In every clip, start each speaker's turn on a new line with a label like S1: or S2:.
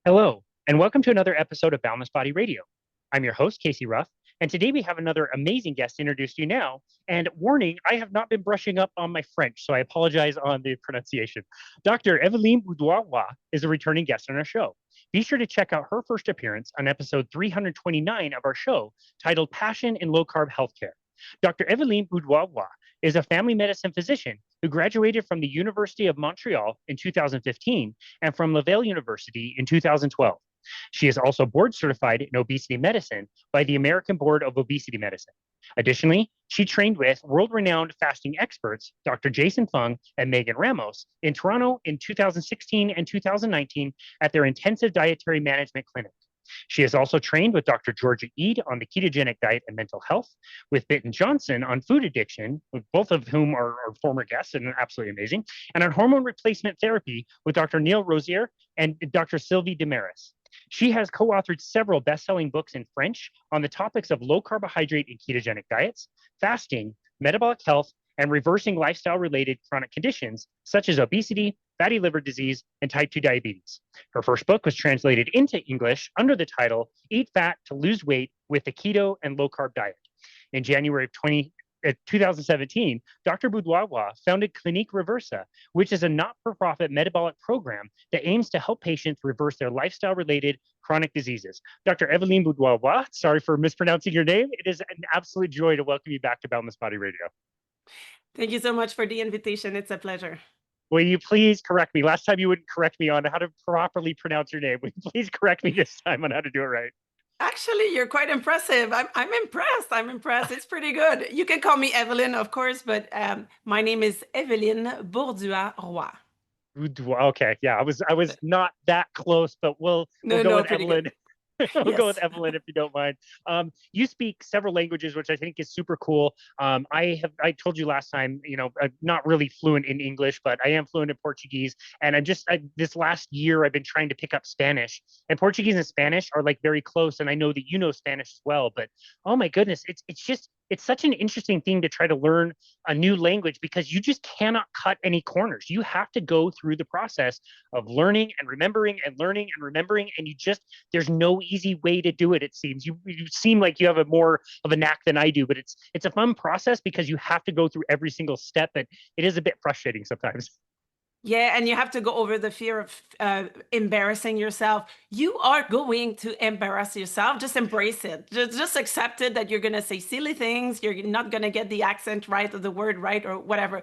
S1: Hello, and welcome to another episode of Boundless Body Radio. I'm your host, Casey Ruff, and today we have another amazing guest to introduce to you now. And warning, I have not been brushing up on my French, so I apologize on the pronunciation. Dr. Evelyne Bourdua-Roy is a returning guest on our show. Be sure to check out her first appearance on episode 329 of our show, titled Passion in Low-Carb Healthcare. Dr. Evelyne Bourdua-Roy is a family medicine physician who graduated from the University of Montreal in 2015 and from LaValle University in 2012. She is also board certified in obesity medicine by the American Board of Obesity Medicine. Additionally, she trained with world-renowned fasting experts, Dr. Jason Fung and Megan Ramos, in Toronto in 2016 and 2019 at their Intensive Dietary Management Clinic. She has also trained with Dr. Georgia Eid on the ketogenic diet and mental health, with Bitten Johnson on food addiction, both of whom are former guests and absolutely amazing, and on hormone replacement therapy with Dr. Neal Rosier and Dr. Sylvie Demeris. She has co-authored several best-selling books in French on the topics of low carbohydrate and ketogenic diets, fasting, metabolic health, and reversing lifestyle-related chronic conditions such as obesity, fatty liver disease, and type 2 diabetes. Her first book was translated into English under the title Eat Fat to Lose Weight with the Keto and Low Carb Diet. In January of 2017, Dr. Bourdua-Roy founded Clinique Reversa, which is a not-for-profit metabolic program that aims to help patients reverse their lifestyle-related chronic diseases. Dr. Evelyne Bourdua-Roy, sorry for mispronouncing your name. It is an absolute joy to welcome you back to Boundless Body Radio.
S2: Thank you so much for the invitation. It's a pleasure.
S1: Will you please correct me? Last time you wouldn't correct me on how to properly pronounce your name. Will you please correct me this time on how to do it right?
S2: Actually, you're quite impressive. I'm impressed. I'm impressed. It's pretty good. You can call me Evelyn, of course, but my name is Evelyne Bourdua-Roy.
S1: Okay, yeah, I was not that close, but we'll go with
S2: Pretty
S1: Evelyn.
S2: good.
S1: We'll go with
S2: Yes.
S1: Evelyn if you don't mind. You speak several languages, which I think is super cool. I told you last time, I'm not really fluent in English, but I am fluent in Portuguese. And this last year, I've been trying to pick up Spanish. And Portuguese and Spanish are like very close. And I know that you know Spanish as well. But oh my goodness, it's such an interesting thing to try to learn a new language because you just cannot cut any corners. You have to go through the process of learning and remembering and learning and remembering, and there's no easy way to do it. It seems you seem like you have a more of a knack than I do, but it's a fun process because you have to go through every single step, and it is a bit frustrating sometimes.
S2: Yeah, and you have to go over the fear of embarrassing yourself. You are going to embarrass yourself. Just embrace it. Just accept it that you're going to say silly things. You're not going to get the accent right or the word right or whatever.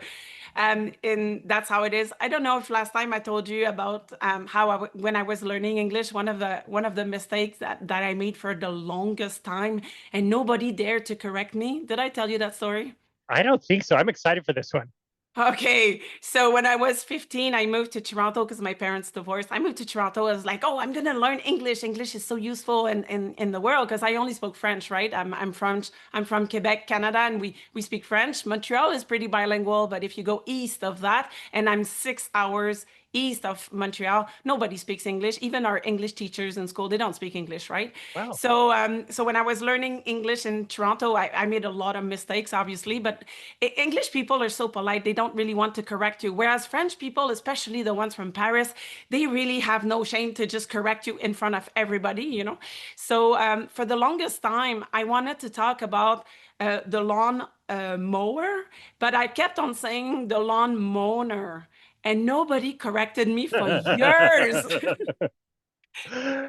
S2: And that's how it is. I don't know if last time I told you about how when I was learning English, one of the mistakes that I made for the longest time, and nobody dared to correct me. Did I tell you that story?
S1: I don't think so. I'm excited for this one.
S2: Okay, so when I was 15, I moved to Toronto because my parents divorced. I moved to Toronto. I was like, oh, I'm gonna learn English. English is so useful in the world because I only spoke French, right? I'm French. I'm from Quebec, Canada, and we speak French. Montreal is pretty bilingual, but if you go east of that, and I'm 6 hours east of Montreal, nobody speaks English. Even our English teachers in school, they don't speak English, right?
S1: Wow.
S2: So when I was learning English in Toronto, I made a lot of mistakes, obviously, but English people are so polite, they don't really want to correct you. Whereas French people, especially the ones from Paris, they really have no shame to just correct you in front of everybody, you know? So for the longest time, I wanted to talk about the lawn mower, but I kept on saying the lawn mower, and nobody corrected me for years.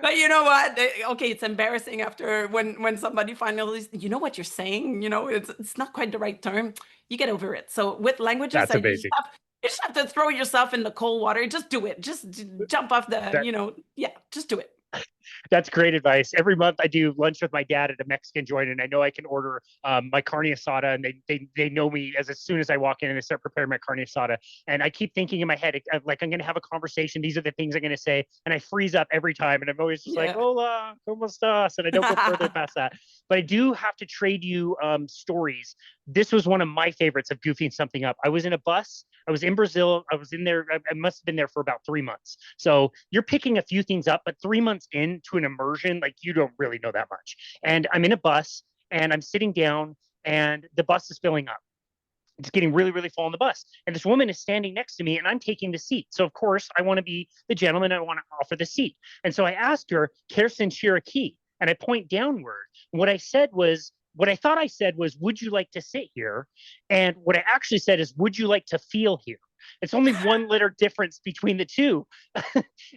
S2: But you know what? Okay, it's embarrassing after when somebody finally, you know what you're saying, it's not quite the right term. You get over it. So with languages,
S1: That's amazing.
S2: you just have to throw yourself in the cold water. Just do it. Just jump off the,
S1: That
S2: yeah, just do it.
S1: That's great advice. Every month I do lunch with my dad at a Mexican joint, and I know I can order my carne asada, and they know me as soon as I walk in and they start preparing my carne asada. And I keep thinking in my head, like I'm going to have a conversation. These are the things I'm going to say, and I freeze up every time, and I'm always just like,
S2: Yeah.
S1: "Hola, cómo estás?" And I don't go further past that. But I do have to trade you stories. This was one of my favorites of goofing something up. I was in a bus. I was in Brazil. I was in there. I must have been there for about 3 months. So you're picking a few things up, but 3 months into an immersion, like you don't really know that much. And I'm in a bus and I'm sitting down and the bus is filling up. it's getting really, really full on the bus. And this woman is standing next to me and I'm taking the seat. So of course I want to be the gentleman. I want to offer the seat. And so I asked her, Kirsten Cherokee, and I point downward. What I said was, what I thought I said was, would you like to sit here? And what I actually said is, would you like to feel here? It's only one letter difference between the two.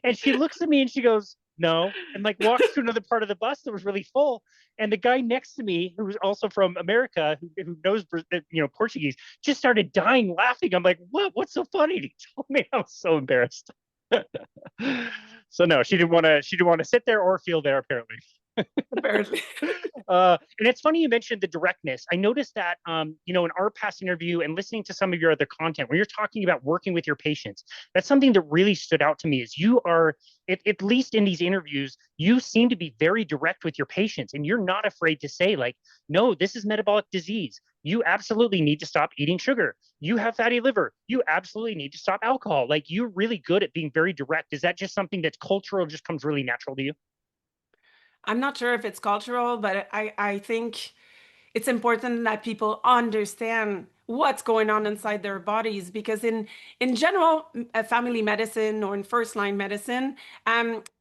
S1: And she looks at me and she goes, no, and like walks to another part of the bus that was really full. And the guy next to me, who was also from America, who knows Portuguese, just started dying laughing. I'm like, what? What's so funny? And he told me. I was so embarrassed. So no, she didn't want to sit there or feel there apparently.
S2: Apparently.
S1: And it's funny you mentioned the directness. I noticed that, in our past interview and listening to some of your other content, when you're talking about working with your patients, that's something that really stood out to me. Is you are, at least in these interviews, you seem to be very direct with your patients, and you're not afraid to say, like, no, this is metabolic disease. You absolutely need to stop eating sugar. You have fatty liver. You absolutely need to stop alcohol. Like, you're really good at being very direct. Is that just something that's cultural, just comes really natural to you?
S2: I'm not sure if it's cultural, but I think it's important that people understand what's going on inside their bodies, because in general, family medicine or in first line medicine,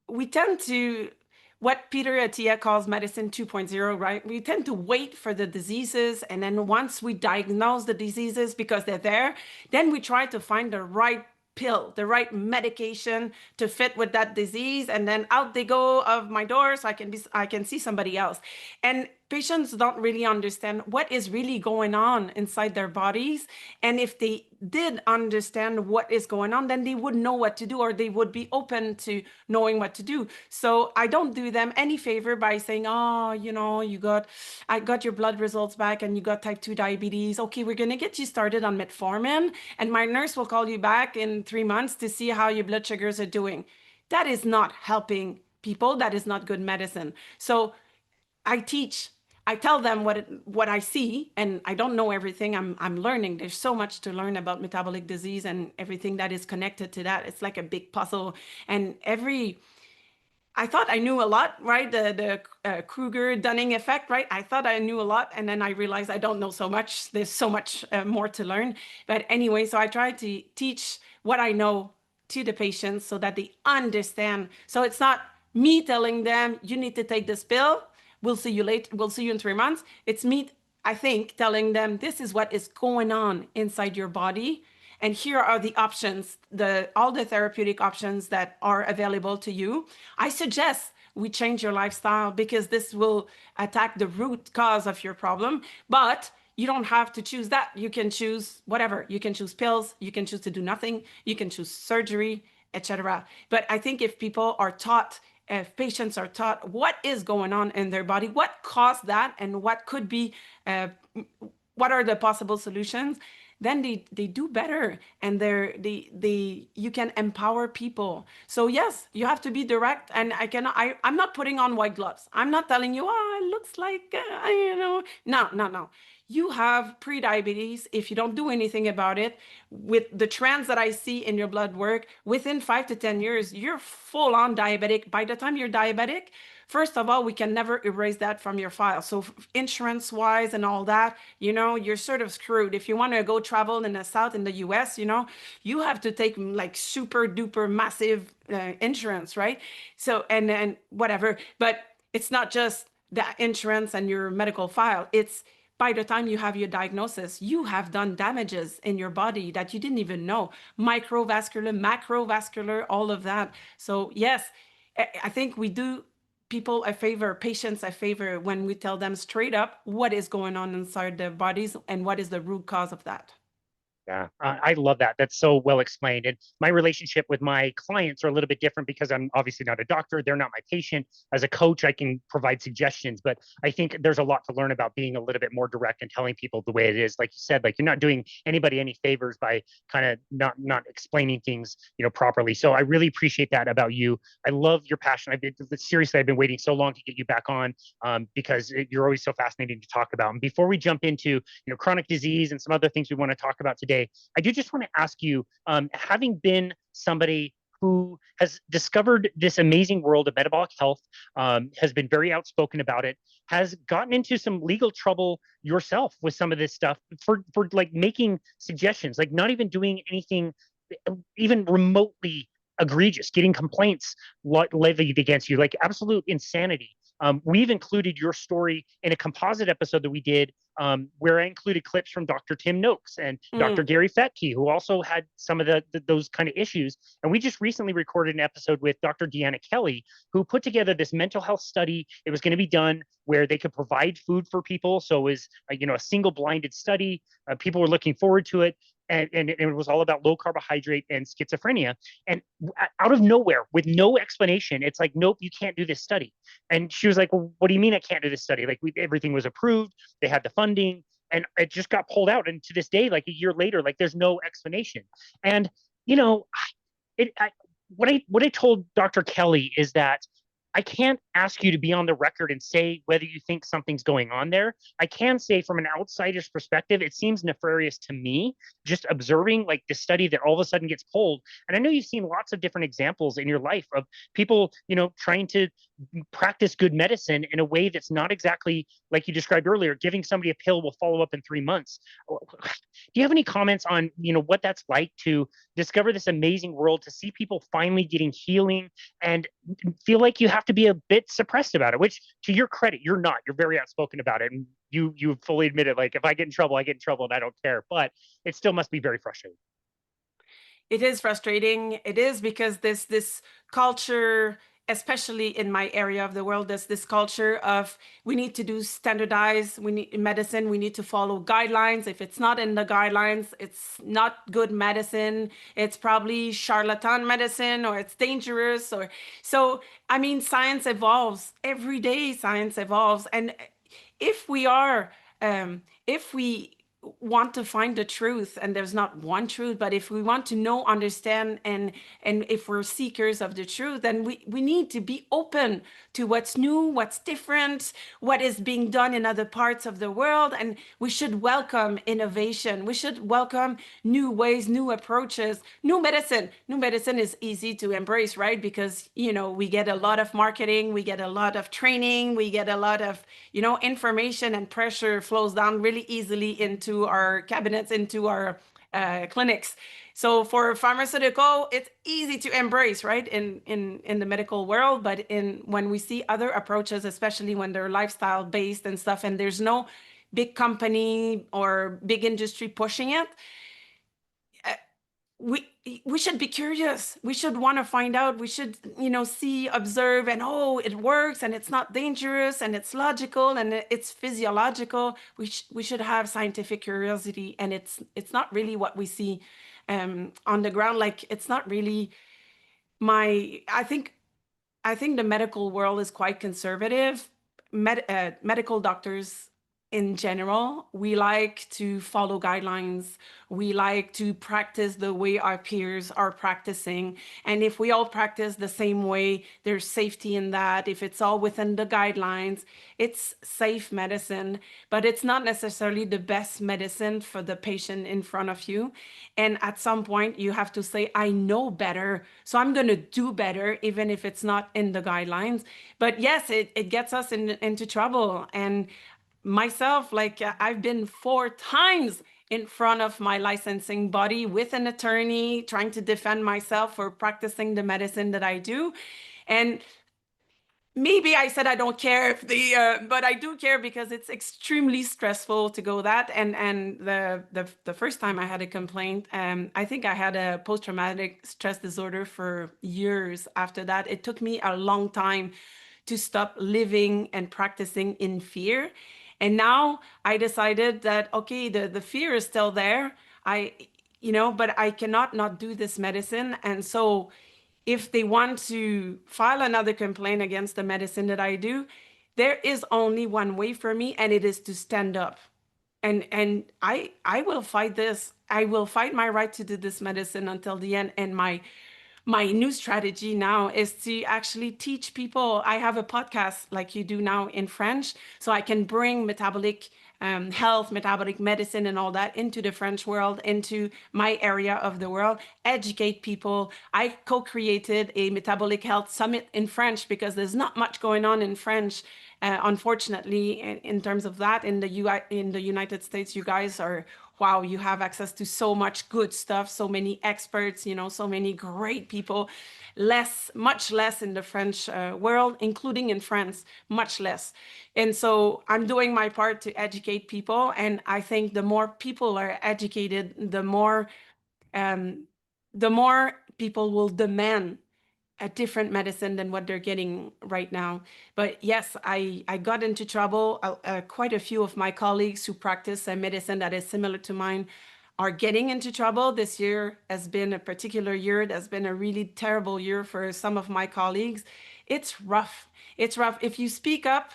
S2: we tend to, what Peter Attia calls medicine 2.0, right? We tend to wait for the diseases, and then once we diagnose the diseases because they're there, then we try to find the right pill, the right medication to fit with that disease, and then out they go of my door so I can see somebody else. And patients don't really understand what is really going on inside their bodies. And if they did understand what is going on, then they would know what to do, or they would be open to knowing what to do. So I don't do them any favor by saying, oh, I got your blood results back and you got type 2 diabetes. Okay, we're going to get you started on metformin, and my nurse will call you back in 3 months to see how your blood sugars are doing. That is not helping people. That is not good medicine. So I teach, I tell them what I see, and I don't know everything. I'm learning. There's so much to learn about metabolic disease and everything that is connected to that. It's like a big puzzle, and I thought I knew a lot, right? The Kruger-Dunning effect, right? I thought I knew a lot, and then I realized I don't know so much. There's so much more to learn. But anyway, so I try to teach what I know to the patients so that they understand. So it's not me telling them, you need to take this pill. We'll see you later. We'll see you in 3 months. It's me, I think, telling them this is what is going on inside your body. And here are the options, all the therapeutic options that are available to you. I suggest we change your lifestyle because this will attack the root cause of your problem. But you don't have to choose that. You can choose whatever. You can choose pills. You can choose to do nothing. You can choose surgery, etc. But I think if people are taught, if patients are taught what is going on in their body, what caused that, and what could be, what are the possible solutions, then they do better, and you can empower people. So yes, you have to be direct, and I'm not putting on white gloves. I'm not telling you, oh, it looks like no. You have pre-diabetes. If you don't do anything about it, with the trends that I see in your blood work, within 5 to 10 years, you're full on diabetic. By the time you're diabetic, first of all, we can never erase that from your file. So insurance wise and all that, you're sort of screwed. If you want to go travel in the South, in the US, you have to take like super duper massive insurance, right? So, and whatever, but it's not just the insurance and your medical file. It's by the time you have your diagnosis, you have done damages in your body that you didn't even know. Microvascular, macrovascular, all of that. So yes, I think we do people a favor, patients a favor, when we tell them straight up what is going on inside their bodies and what is the root cause of that.
S1: Yeah, I love that. That's so well explained. And my relationship with my clients are a little bit different because I'm obviously not a doctor. They're not my patient. As a coach, I can provide suggestions, but I think there's a lot to learn about being a little bit more direct and telling people the way it is. Like you said, like you're not doing anybody any favors by kind of not explaining things, properly. So I really appreciate that about you. I love your passion. Seriously, I've been waiting so long to get you back on because you're always so fascinating to talk about. And before we jump into, chronic disease and some other things we want to talk about today, I do just want to ask you, having been somebody who has discovered this amazing world of metabolic health, has been very outspoken about it, has gotten into some legal trouble yourself with some of this stuff for like making suggestions, like not even doing anything even remotely egregious, getting complaints levied against you, like absolute insanity. We've included your story in a composite episode that we did, where I included clips from Dr. Tim Noakes and Dr. Gary Fettke, who also had some of those kind of issues. And we just recently recorded an episode with Dr. Deanna Kelly, who put together this mental health study. It was going to be done where they could provide food for people. So it was, a single blinded study. People were looking forward to it. And it was all about low carbohydrate and schizophrenia. And out of nowhere, with no explanation, it's like, nope, you can't do this study. And she was like, well, what do you mean I can't do this study? Like, everything was approved, they had the funding, and it just got pulled out. And to this day, like a year later, like there's no explanation. And you know, what I told Dr. Kelly is that I can't ask you to be on the record and say whether you think something's going on there. I can say from an outsider's perspective, it seems nefarious to me, just observing like the study that all of a sudden gets pulled. And I know you've seen lots of different examples in your life of people, trying to practice good medicine in a way that's not exactly like you described earlier. Giving somebody a pill will follow up in 3 months. Do you have any comments on, what that's like to discover this amazing world, to see people finally getting healing and feel like you have to be a bit suppressed about it, which to your credit, you're not. You're very outspoken about it. And you fully admitted, like, if I get in trouble, I get in trouble and I don't care. But it still must be very frustrating.
S2: It is frustrating. It is because this culture, especially in my area of the world, there's this culture of we need to do standardized, we need medicine, we need to follow guidelines. If it's not in the guidelines, it's not good medicine. It's probably charlatan medicine, or it's dangerous. Or so, I mean, science evolves every day. Science evolves, and if we are, if we want to find the truth, and there's not one truth, but if we want to know, understand, and if we're seekers of the truth, then we need to be open to what's new, what's different, what is being done in other parts of the world. And we should welcome innovation. We should welcome new ways, new approaches, new medicine. New medicine is easy to embrace, right? Because we get a lot of marketing, we get a lot of training, we get a lot of information, and pressure flows down really easily into our cabinets, into our clinics. So for pharmaceutical, it's easy to embrace, right, in the medical world. But when we see other approaches, especially when they're lifestyle based and stuff, and there's no big company or big industry pushing it, we should be curious. We should want to find out. We should, see, observe, and it works, and it's not dangerous, and it's logical, and it's physiological. We should have scientific curiosity, and it's not really what we see on the ground. Like, it's not really I think the medical world is quite conservative. Medical doctors in general, we like to follow guidelines. We like to practice the way our peers are practicing. And if we all practice the same way, there's safety in that. If it's all within the guidelines, it's safe medicine, but it's not necessarily the best medicine for the patient in front of you. And at some point, you have to say, I know better, so I'm going to do better, even if it's not in the guidelines. But yes, it gets us into trouble. And myself, like, I've been 4 times in front of my licensing body with an attorney, trying to defend myself for practicing the medicine that I do. And maybe I said I don't care but I do care, because it's extremely stressful to go that. And the first time I had a complaint, I think I had a post-traumatic stress disorder for years after that. It took me a long time to stop living and practicing in fear. And now I decided that, okay, the fear is still there. But I cannot not do this medicine. And so if they want to file another complaint against the medicine that I do, there is only one way for me, and it is to stand up. And I will fight this. I will fight my right to do this medicine until the end. And my new strategy now is to actually teach people. I have a podcast like you do now in French, so I can bring metabolic health, metabolic medicine, and all that into the French world, into my area of the world, educate people. I co-created a metabolic health summit in French because there's not much going on in French. Unfortunately, in terms of that, in the United States, you guys are, wow, you have access to so much good stuff, so many experts, so many great people. Much less in the French world, including in France, much less. And so I'm doing my part to educate people. And I think the more people are educated, um, the more people will demand a different medicine than what they're getting right now. But yes, I got into trouble. Quite a few of my colleagues who practice a medicine that is similar to mine are getting into trouble. This year has been a particular year that's been a really terrible year for some of my colleagues. It's rough. It's rough. If you speak up,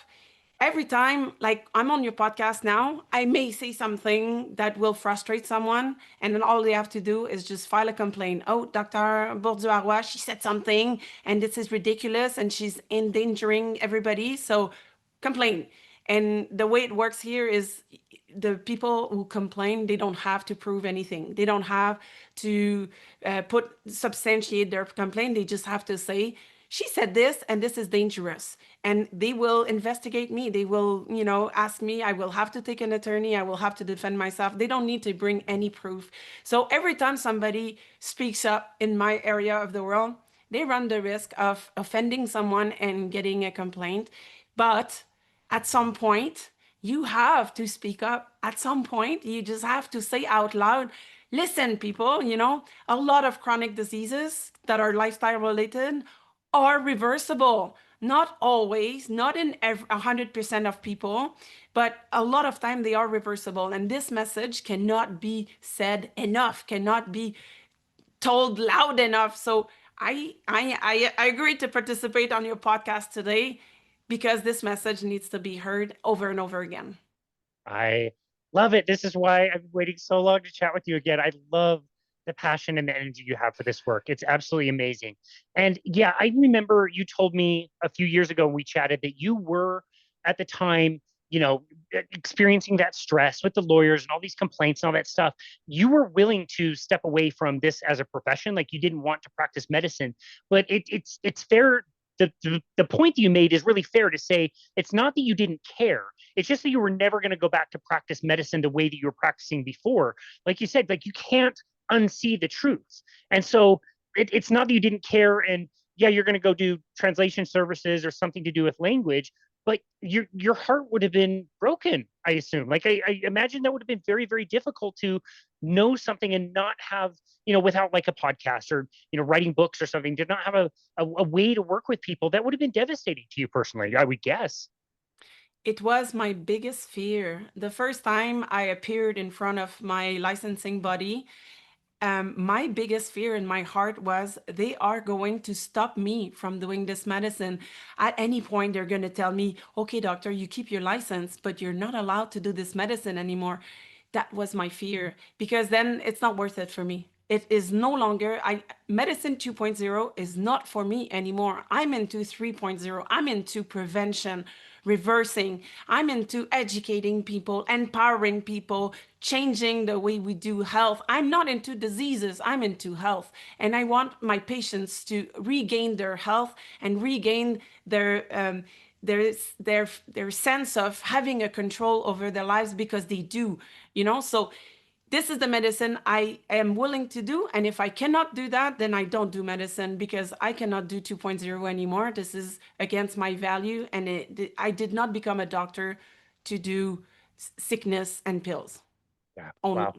S2: every time, like I'm on your podcast now, I may say something that will frustrate someone, and then all they have to do is just file a complaint. Oh, Dr. Bourdua-Roy, she said something, and this is ridiculous, and she's endangering everybody. So complain. And the way it works here is the people who complain, they don't have to prove anything. They don't have to substantiate their complaint. They just have to say, she said this and this is dangerous, and they will investigate me. They will, ask me. I will have to take an attorney. I will have to defend myself. They don't need to bring any proof. So every time somebody speaks up in my area of the world, they run the risk of offending someone and getting a complaint. But at some point, you have to speak up. At some point, you just have to say out loud, listen, people, a lot of chronic diseases that are lifestyle related are reversible. Not always, not in 100% of people, but a lot of time they are reversible. And this message cannot be said enough, cannot be told loud enough. So I agreed to participate on your podcast today because this message needs to be heard over and over again.
S1: I love it. This is why I've been waiting so long to chat with you again. I love the passion and the energy you have for this work. It's absolutely amazing. And yeah, I remember you told me a few years ago when we chatted that you were at the time, experiencing that stress with the lawyers and all these complaints and all that stuff. You were willing to step away from this as a profession, like you didn't want to practice medicine. But it's fair. The point that you made is really fair to say it's not that you didn't care. It's just that you were never going to go back to practice medicine the way that you were practicing before. Like you said, like you can't unsee the truth. And so it's not that you didn't care and yeah, you're going to go do translation services or something to do with language, but your heart would have been broken, I assume. Like I imagine that would have been very, very difficult to know something and not have, without like a podcast or, writing books or something, to not have a way to work with people. That would have been devastating to you personally, I would guess.
S2: It was my biggest fear. The first time I appeared in front of my licensing body, my biggest fear in my heart was they are going to stop me from doing this medicine. At any point, they're going to tell me, okay, doctor, you keep your license, but you're not allowed to do this medicine anymore. That was my fear, because then it's not worth it for me. It is no longer, medicine 2.0 is not for me anymore. I'm into 3.0. I'm into prevention, reversing. I'm into educating people, empowering people, changing the way we do health. I'm not into diseases, I'm into health. And I want my patients to regain their health and regain their sense of having a control over their lives, because they do, so this is the medicine I am willing to do. And if I cannot do that, then I don't do medicine, because I cannot do 2.0 anymore. This is against my value. And I did not become a doctor to do sickness and pills
S1: Yeah.
S2: only.
S1: Wow.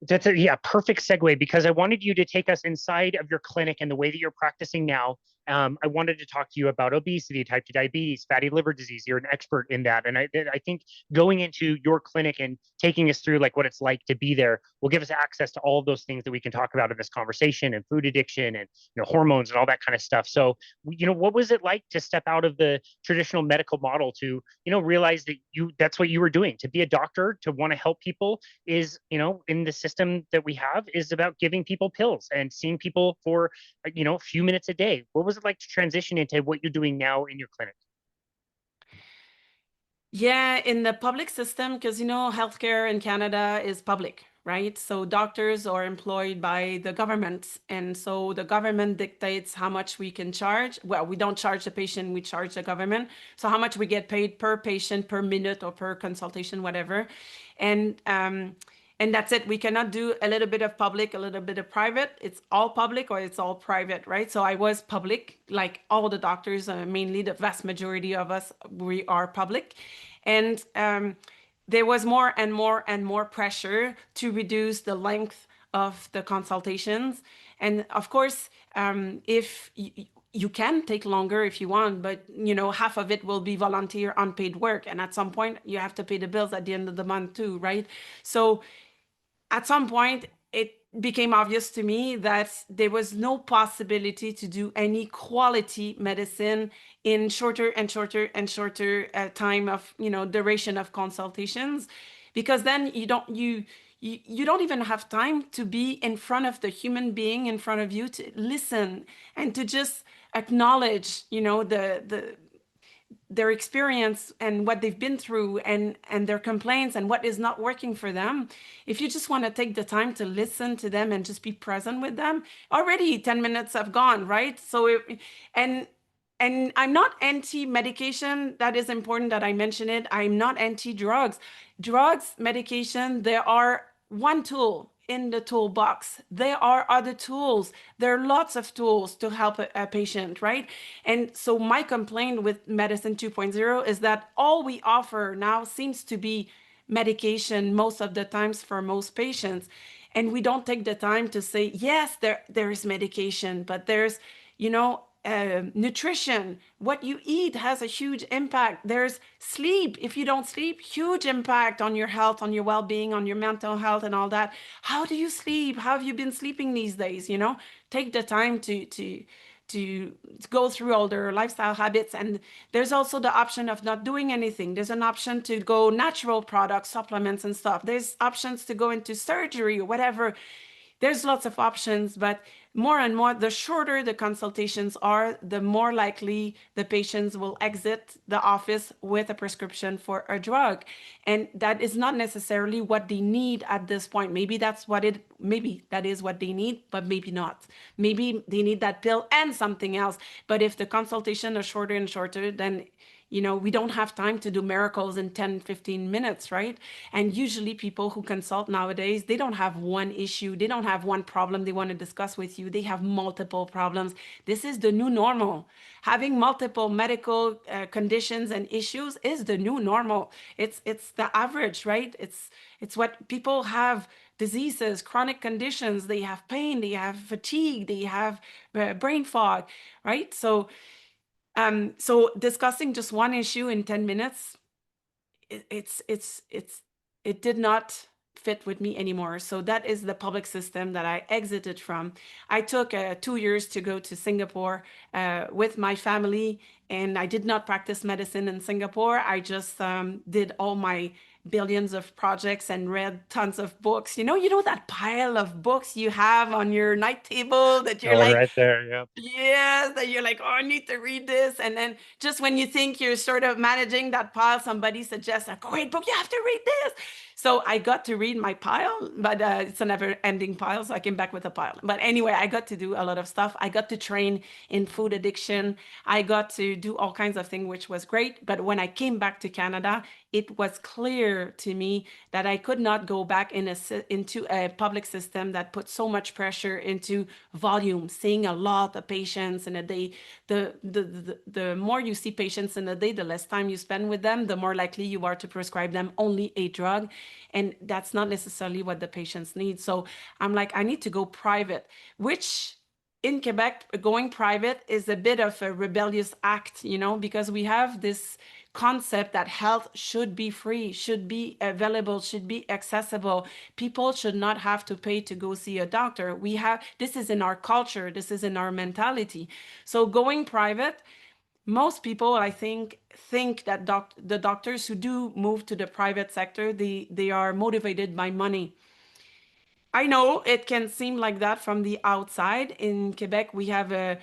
S1: That's a perfect segue, because I wanted you to take us inside of your clinic and the way that you're practicing now. I wanted to talk to you about obesity, type 2 diabetes, fatty liver disease. You're an expert in that. And I think going into your clinic and taking us through like what it's like to be there will give us access to all of those things that we can talk about in this conversation, and food addiction and hormones and all that kind of stuff. So, what was it like to step out of the traditional medical model to, realize that that's what you were doing, to be a doctor, to want to help people is, in the system that we have, is about giving people pills and seeing people for, a few minutes a day. What was it like to transition into what you're doing now in your clinic?
S2: Yeah, in the public system, because healthcare in Canada is public, right? So doctors are employed by the government. And so the government dictates how much we can charge. Well, we don't charge the patient, we charge the government. So how much we get paid per patient, per minute, or per consultation, whatever. And that's it. We cannot do a little bit of public, a little bit of private. It's all public or it's all private, right? So I was public, like all the doctors, mainly the vast majority of us, we are public. And there was more and more and more pressure to reduce the length of the consultations. And of course, if you can take longer if you want, but half of it will be volunteer unpaid work. And at some point you have to pay the bills at the end of the month too, right? So at some point, it became obvious to me that there was no possibility to do any quality medicine in shorter and shorter and shorter time of, duration of consultations, because then you don't even have time to be in front of the human being in front of you to listen and to just acknowledge, their experience and what they've been through and their complaints and what is not working for them. If you just want to take the time to listen to them and just be present with them, already 10 minutes have gone, right? And I'm not anti-medication. That is important that I mention it. I'm not anti-drugs. Drugs, medication, there are one tool in the toolbox. There are other tools. There are lots of tools to help a patient, right? And so my complaint with Medicine 2.0 is that all we offer now seems to be medication most of the times for most patients. And we don't take the time to say, yes, there is medication, but there's, nutrition. What you eat has a huge impact. There's sleep. If you don't sleep, huge impact on your health, on your well-being, on your mental health and all that. How do you sleep? How have you been sleeping these days? Take the time to go through all their lifestyle habits. And there's also the option of not doing anything. There's an option to go natural products, supplements and stuff. There's options to go into surgery or whatever. There's lots of options, but more and more, the shorter the consultations are, the more likely the patients will exit the office with a prescription for a drug. And that is not necessarily what they need at this point. Maybe that is what they need, but maybe not. Maybe they need that pill and something else. But if the consultation is shorter and shorter, then we don't have time to do miracles in 10, 15 minutes, right? And usually people who consult nowadays, they don't have one issue. They don't have one problem they want to discuss with you. They have multiple problems. This is the new normal. Having multiple medical conditions and issues is the new normal. It's the average, right? It's what people have: diseases, chronic conditions, they have pain, they have fatigue, they have brain fog, right? So discussing just one issue in 10 minutes, it did not fit with me anymore. So that is the public system that I exited from. I took 2 years to go to Singapore with my family, and I did not practice medicine in Singapore. I just did all my billions of projects and read tons of books. That pile of books you have on your night table that you're
S1: That one
S2: like,
S1: right there. Yeah.
S2: yes, that you're like, oh, I need to read this. And then just when you think you're sort of managing that pile, somebody suggests a great book, you have to read this. So I got to read my pile, but it's a never ending pile. So I came back with a pile. But anyway, I got to do a lot of stuff. I got to train in food addiction. I got to do all kinds of things, which was great. But when I came back to Canada, it was clear to me that I could not go back into a public system that put so much pressure into volume, seeing a lot of patients in a day. The more you see patients in a day, the less time you spend with them, the more likely you are to prescribe them only a drug. And that's not necessarily what the patients need. So I'm like, I need to go private, which in Quebec, going private is a bit of a rebellious act, because we have this concept that health should be free, should be available, should be accessible. People should not have to pay to go see a doctor. This is in our culture, this is in our mentality. So going private, most people, I think that the doctors who do move to the private sector, they are motivated by money. I know it can seem like that from the outside. In Quebec, we have a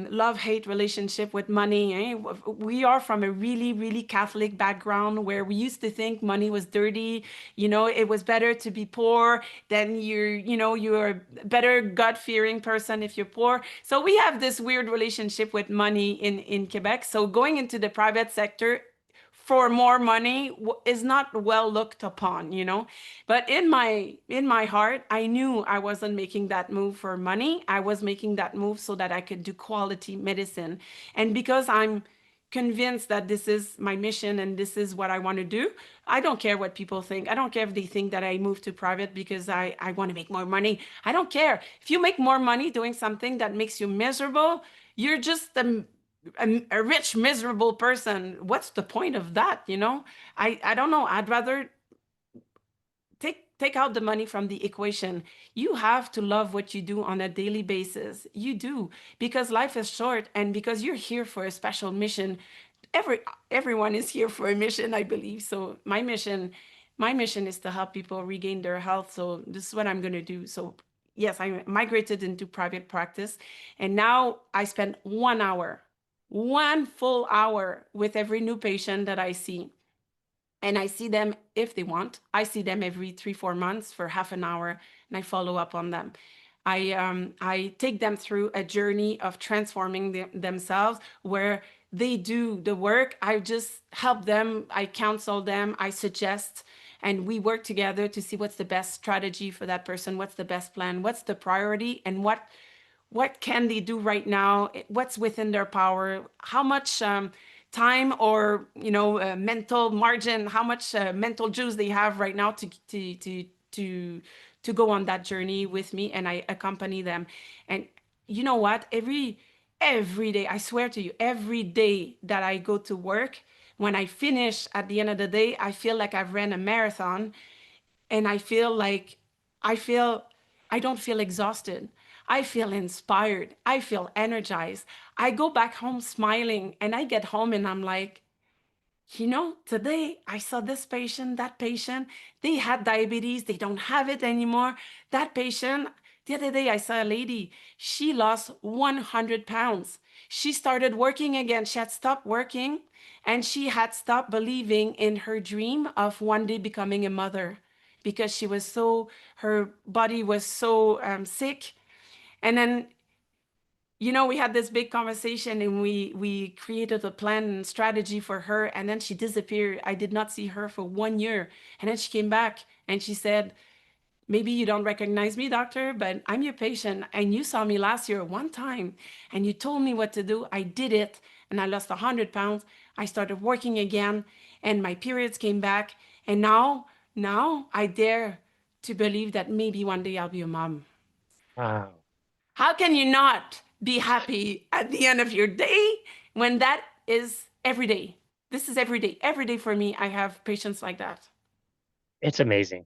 S2: love-hate relationship with money. We are from a really, really Catholic background where we used to think money was dirty. It was better to be poor than you're a better God-fearing person if you're poor. So we have this weird relationship with money in Quebec. So going into the private sector for more money is not well looked upon. But in my heart, I knew I wasn't making that move for money. I was making that move so that I could do quality medicine. And because I'm convinced that this is my mission and this is what I want to do, I don't care what people think. I don't care if they think that I moved to private because I want to make more money. I don't care. If you make more money doing something that makes you miserable, you're just a rich, miserable person. What's the point of that? I don't know. I'd rather take out the money from the equation. You have to love what you do on a daily basis. You do, because life is short and because you're here for a special mission. Everyone is here for a mission, I believe. So my mission is to help people regain their health. So this is what I'm going to do. So yes, I migrated into private practice, and now I spend 1 hour, one full hour with every new patient that I see. And I see them if they want. I see them every 3-4 months for half an hour, and I follow up on them. I take them through a journey of transforming themselves where they do the work. I just help them. I counsel them. I suggest, and we work together to see what's the best strategy for that person. What's the best plan? What's the priority? And what can they do right now? What's within their power? How much time or mental margin? How much mental juice they have right now to go on that journey with me, and I accompany them. And you know what? Every day, I swear to you, every day that I go to work, when I finish at the end of the day, I feel like I've ran a marathon, and I feel I don't feel exhausted. I feel inspired. I feel energized. I go back home smiling, and I get home and I'm like, today I saw this patient, that patient, they had diabetes, they don't have it anymore. That patient, the other day I saw a lady, she lost 100 pounds. She started working again. She had stopped working, and she had stopped believing in her dream of one day becoming a mother because her body was so sick. And then we had this big conversation, and we created a plan and strategy for her, and then she disappeared. I did not see her for 1 year. And then she came back and she said, maybe you don't recognize me, doctor, but I'm your patient, and you saw me last year one time, and you told me what to do. I did it, and I lost 100 pounds. I started working again, and my periods came back, and now I dare to believe that maybe one day I'll be a mom.
S1: Wow.
S2: How can you not be happy at the end of your day when that is every day? This is every day. Every day for me, I have patients like that.
S1: It's amazing.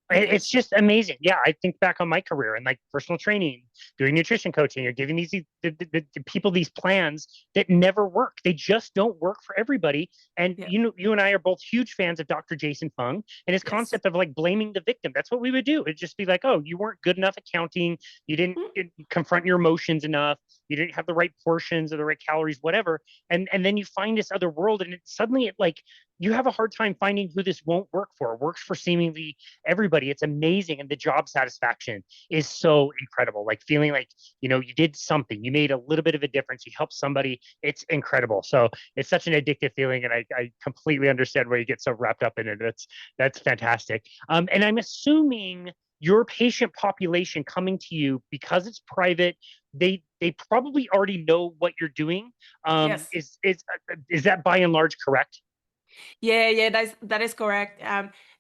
S2: It is.
S1: It's just amazing. Yeah, I think back on my career and like personal training, doing nutrition coaching. You're giving the people these plans that never work. They just don't work for everybody. And
S2: Yeah.
S1: you and I are both huge fans of Dr. Jason Fung and his
S2: Yes.
S1: concept of like blaming the victim. That's what we would do. It'd just be like, oh, you weren't good enough at counting. You didn't
S2: Mm.
S1: confront your emotions enough. You didn't have the right portions or the right calories, whatever. And then you find this other world, and suddenly it like you have a hard time finding who this won't work for. It works for seemingly everybody. It's amazing. And the job satisfaction is so incredible. Like feeling like, you did something, you made a little bit of a difference, you helped somebody. It's incredible. So it's such an addictive feeling. And I completely understand why you get so wrapped up in it. That's fantastic. And I'm assuming your patient population coming to you, because it's private, they probably already know what you're doing.
S2: Yes.
S1: Is that by and large correct?
S2: Yeah, that is correct.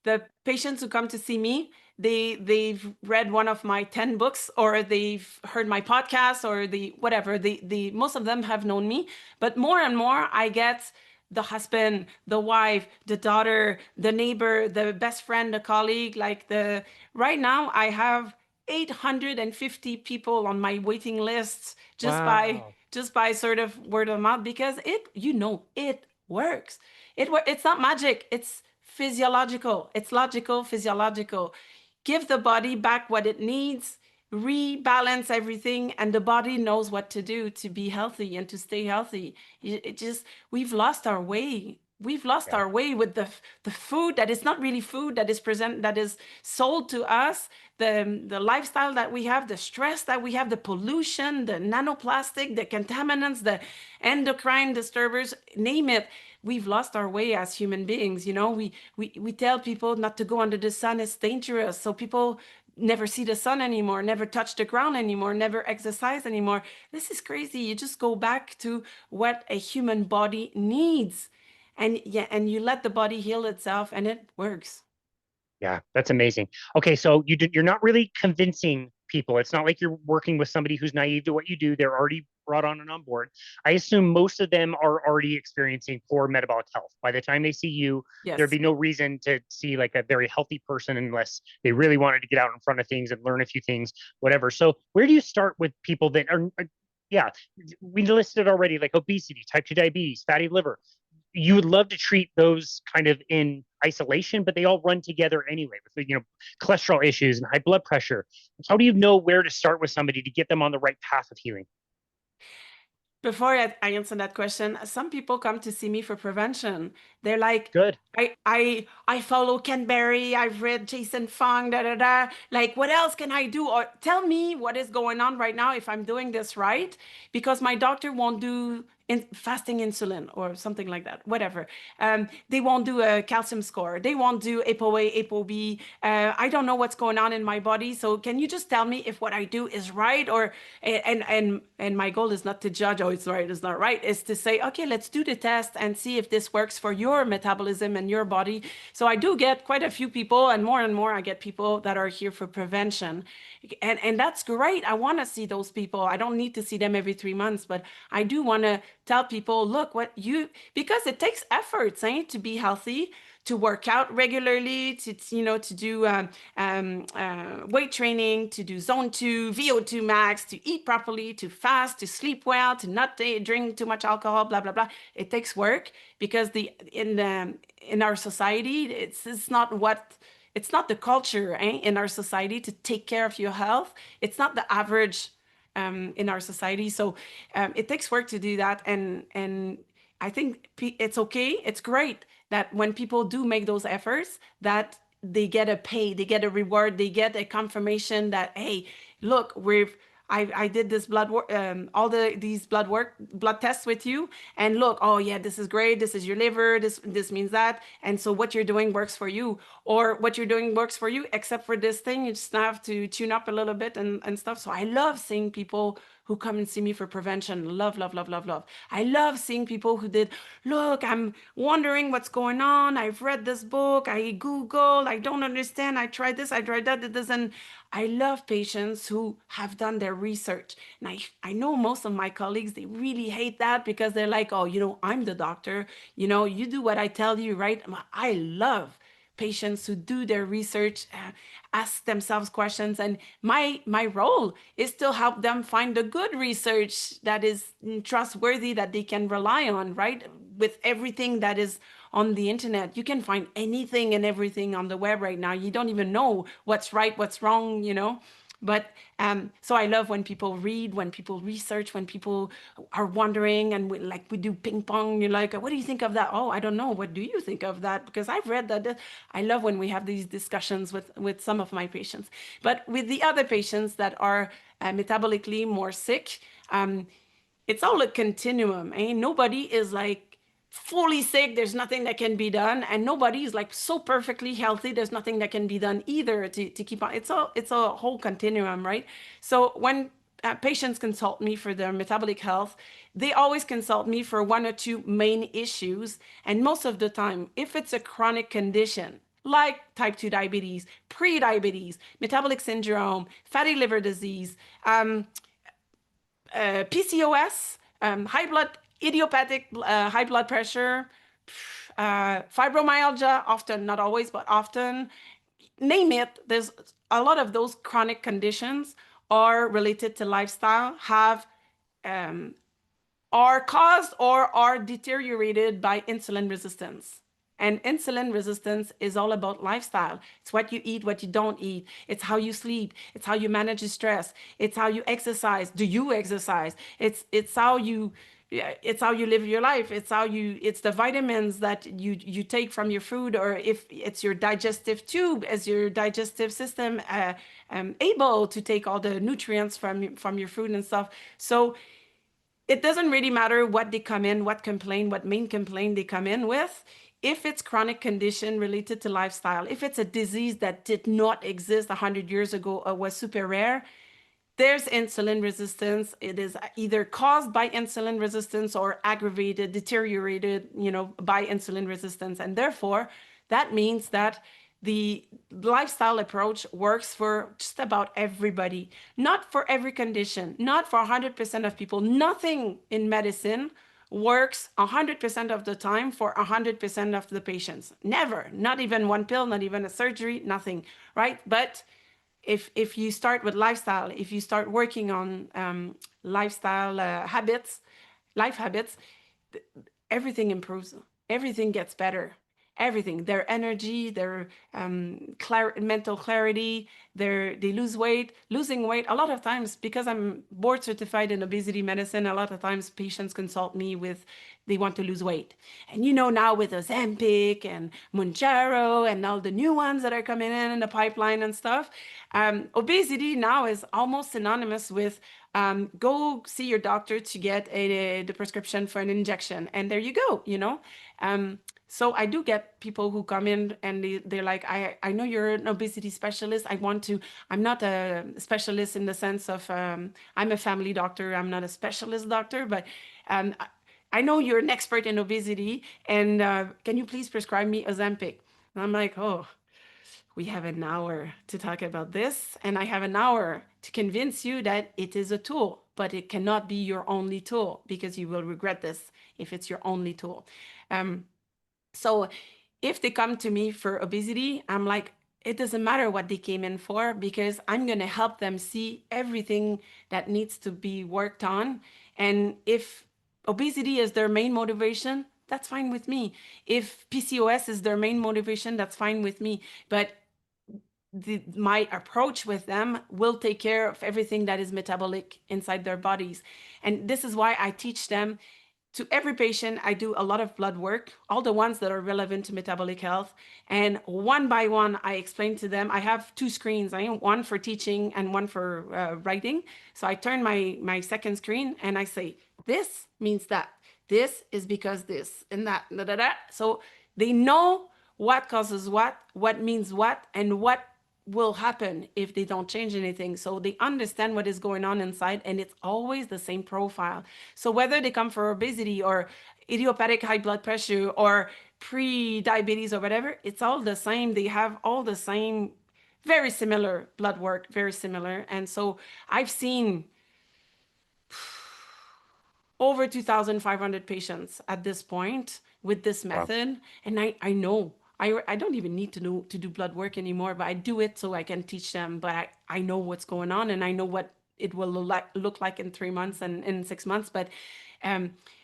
S2: The patients who come to see me, they've read one of my 10 books, or they've heard my podcast, or the whatever. The most of them have known me, but more and more I get the husband, the wife, the daughter, the neighbor, the best friend, the colleague. Like the right now I have 850 people on my waiting lists
S1: Wow.
S2: just by sort of word of mouth, because it works. It's not magic. It's physiological. It's logical, physiological. give the body back what it needs, rebalance everything, and the body knows what to do to be healthy and to stay healthy. It just, we've lost our way. We've lost
S1: Yeah.
S2: our way with the food that is not really food, that is sold to us, the lifestyle that we have, the stress that we have, the pollution, the nanoplastic, the contaminants, the endocrine disturbers, name it. We've lost our way as human beings. We tell people not to go under the sun, it's dangerous. So people never see the sun anymore, never touch the ground anymore, never exercise anymore. This is crazy. You just go back to what a human body needs. And and you let the body heal itself, and it works.
S1: Yeah, that's amazing. Okay, so you're not really convincing people. It's not like you're working with somebody who's naive to what you do. They're already brought on and on board. I assume most of them are already experiencing poor metabolic health. By the time they see you, there'd
S2: Yes.
S1: be no reason to see like a very healthy person unless they really wanted to get out in front of things and learn a few things, whatever. So where do you start with people that yeah, we listed already like obesity, type 2 diabetes, fatty liver. You would love to treat those kind of in isolation, but they all run together anyway with cholesterol issues and high blood pressure. How do you know where to start with somebody to get them on the right path of healing?
S2: Before I answer that question, some people come to see me for prevention. They're like,
S1: Good.
S2: I follow Ken Berry, I've read Jason Fung, da da da. Like, what else can I do? Or tell me what is going on right now if I'm doing this right, because my doctor won't do fasting insulin or something like that. Whatever. They won't do a calcium score. They won't do ApoA, ApoB. I don't know what's going on in my body. So can you just tell me if what I do is right? Or and my goal is not to judge, oh, it's right, it's not right. It's to say, okay, let's do the test and see if this works for your metabolism and your body. So I do get quite a few people, and more I get people that are here for prevention. And that's great. I want to see those people. I don't need to see them every 3 months, but I do want to tell people, look, because it takes efforts, to be healthy, to work out regularly, to do weight training, to do zone 2, VO2 max, to eat properly, to fast, to sleep well, to not drink too much alcohol, blah blah blah. It takes work, because in our society, it's not the culture, in our society to take care of your health. It's not the average in our society. So it takes work to do that. And I think it's okay. It's great that when people do make those efforts, that they get a pay, they get a reward, they get a confirmation that, hey, look, I did this these blood tests with you, and look, oh yeah, this is great. This is your liver. This means that, and so what you're doing works for you, or what you're doing works for you, except for this thing. You just have to tune up a little bit and stuff. So I love seeing people who come and see me for prevention. Love, love, love, love, love. I love seeing people who did, look, I'm wondering what's going on. I've read this book. I Googled. I don't understand. I tried this. I tried that. It doesn't. I love patients who have done their research. And I know most of my colleagues, they really hate that, because they're like, oh, I'm the doctor. You do what I tell you, right? I love patients who do their research, ask themselves questions, and my role is to help them find the good research that is trustworthy, that they can rely on, right? With everything that is on the internet, you can find anything and everything on the web right now. You don't even know what's right, what's wrong. But so I love when people read, when people research, when people are wondering, and we do ping pong. You're like, what do you think of that? Oh, I don't know. What do you think of that? Because I've read that. I love when we have these discussions with some of my patients. But with the other patients that are metabolically more sick, it's all a continuum. Nobody is like fully sick, there's nothing that can be done, and nobody is like so perfectly healthy, there's nothing that can be done either to keep on. It's a whole continuum, right? So when patients consult me for their metabolic health, they always consult me for one or two main issues. And most of the time, if it's a chronic condition like type 2 diabetes, pre-diabetes, metabolic syndrome, fatty liver disease, PCOS, idiopathic high blood pressure, fibromyalgia, often, not always, but often, name it. There's a lot of those chronic conditions are related to lifestyle, are caused or are deteriorated by insulin resistance. And insulin resistance is all about lifestyle. It's what you eat, what you don't eat. It's how you sleep. It's how you manage your stress. It's how you exercise. Do you exercise? It's how you live your life. It's the vitamins that you take from your food, or if it's your digestive tube, as your digestive system able to take all the nutrients from your food and stuff. So it doesn't really matter what they come in, what main complaint they come in with. If it's chronic condition related to lifestyle, if it's a disease that did not exist 100 years ago or was super rare, there's insulin resistance. It is either caused by insulin resistance or aggravated, deteriorated, by insulin resistance. And therefore, that means that the lifestyle approach works for just about everybody, not for every condition, not for 100% of people. Nothing in medicine works 100% of the time for 100% of the patients. Never, not even one pill, not even a surgery, nothing, right? But if you start with lifestyle, if you start working on lifestyle life habits, everything improves, everything gets better. Everything, their energy, their mental clarity, they lose weight. Losing weight, a lot of times, because I'm board certified in obesity medicine, a lot of times patients consult me with, they want to lose weight. And now with Ozempic and Mounjaro and all the new ones that are coming in the pipeline and stuff, obesity now is almost synonymous with go see your doctor to get the prescription for an injection. And there you go, So I do get people who come in and they're like, I know you're an obesity specialist. I'm not a specialist in the sense of, I'm a family doctor. I'm not a specialist doctor, but I know you're an expert in obesity, and can you please prescribe me Ozempic? And I'm like, oh, we have an hour to talk about this, and I have an hour to convince you that it is a tool, but it cannot be your only tool, because you will regret this if it's your only tool. So if they come to me for obesity, I'm like, it doesn't matter what they came in for, because I'm going to help them see everything that needs to be worked on. And if obesity is their main motivation, that's fine with me. If PCOS is their main motivation, that's fine with me. But my approach with them will take care of everything that is metabolic inside their bodies. And this is why I teach them. To every patient, I do a lot of blood work, all the ones that are relevant to metabolic health. And one by one, I explain to them. I have two screens, one for teaching and one for writing. So I turn my second screen and I say, this means that. This is because this and that. Da, da, da. So they know what causes what means what, and what will happen if they don't change anything. So they understand what is going on inside, and it's always the same profile. So whether they come for obesity or idiopathic high blood pressure or pre-diabetes or whatever, it's all the same. They have all the same, very similar blood work, very similar. And so I've seen over 2,500 patients at this point with this method. Wow. And I know I don't even need to do blood work anymore, but I do it so I can teach them. But I know what's going on, and I know what it will look like in 3 months and in 6 months. But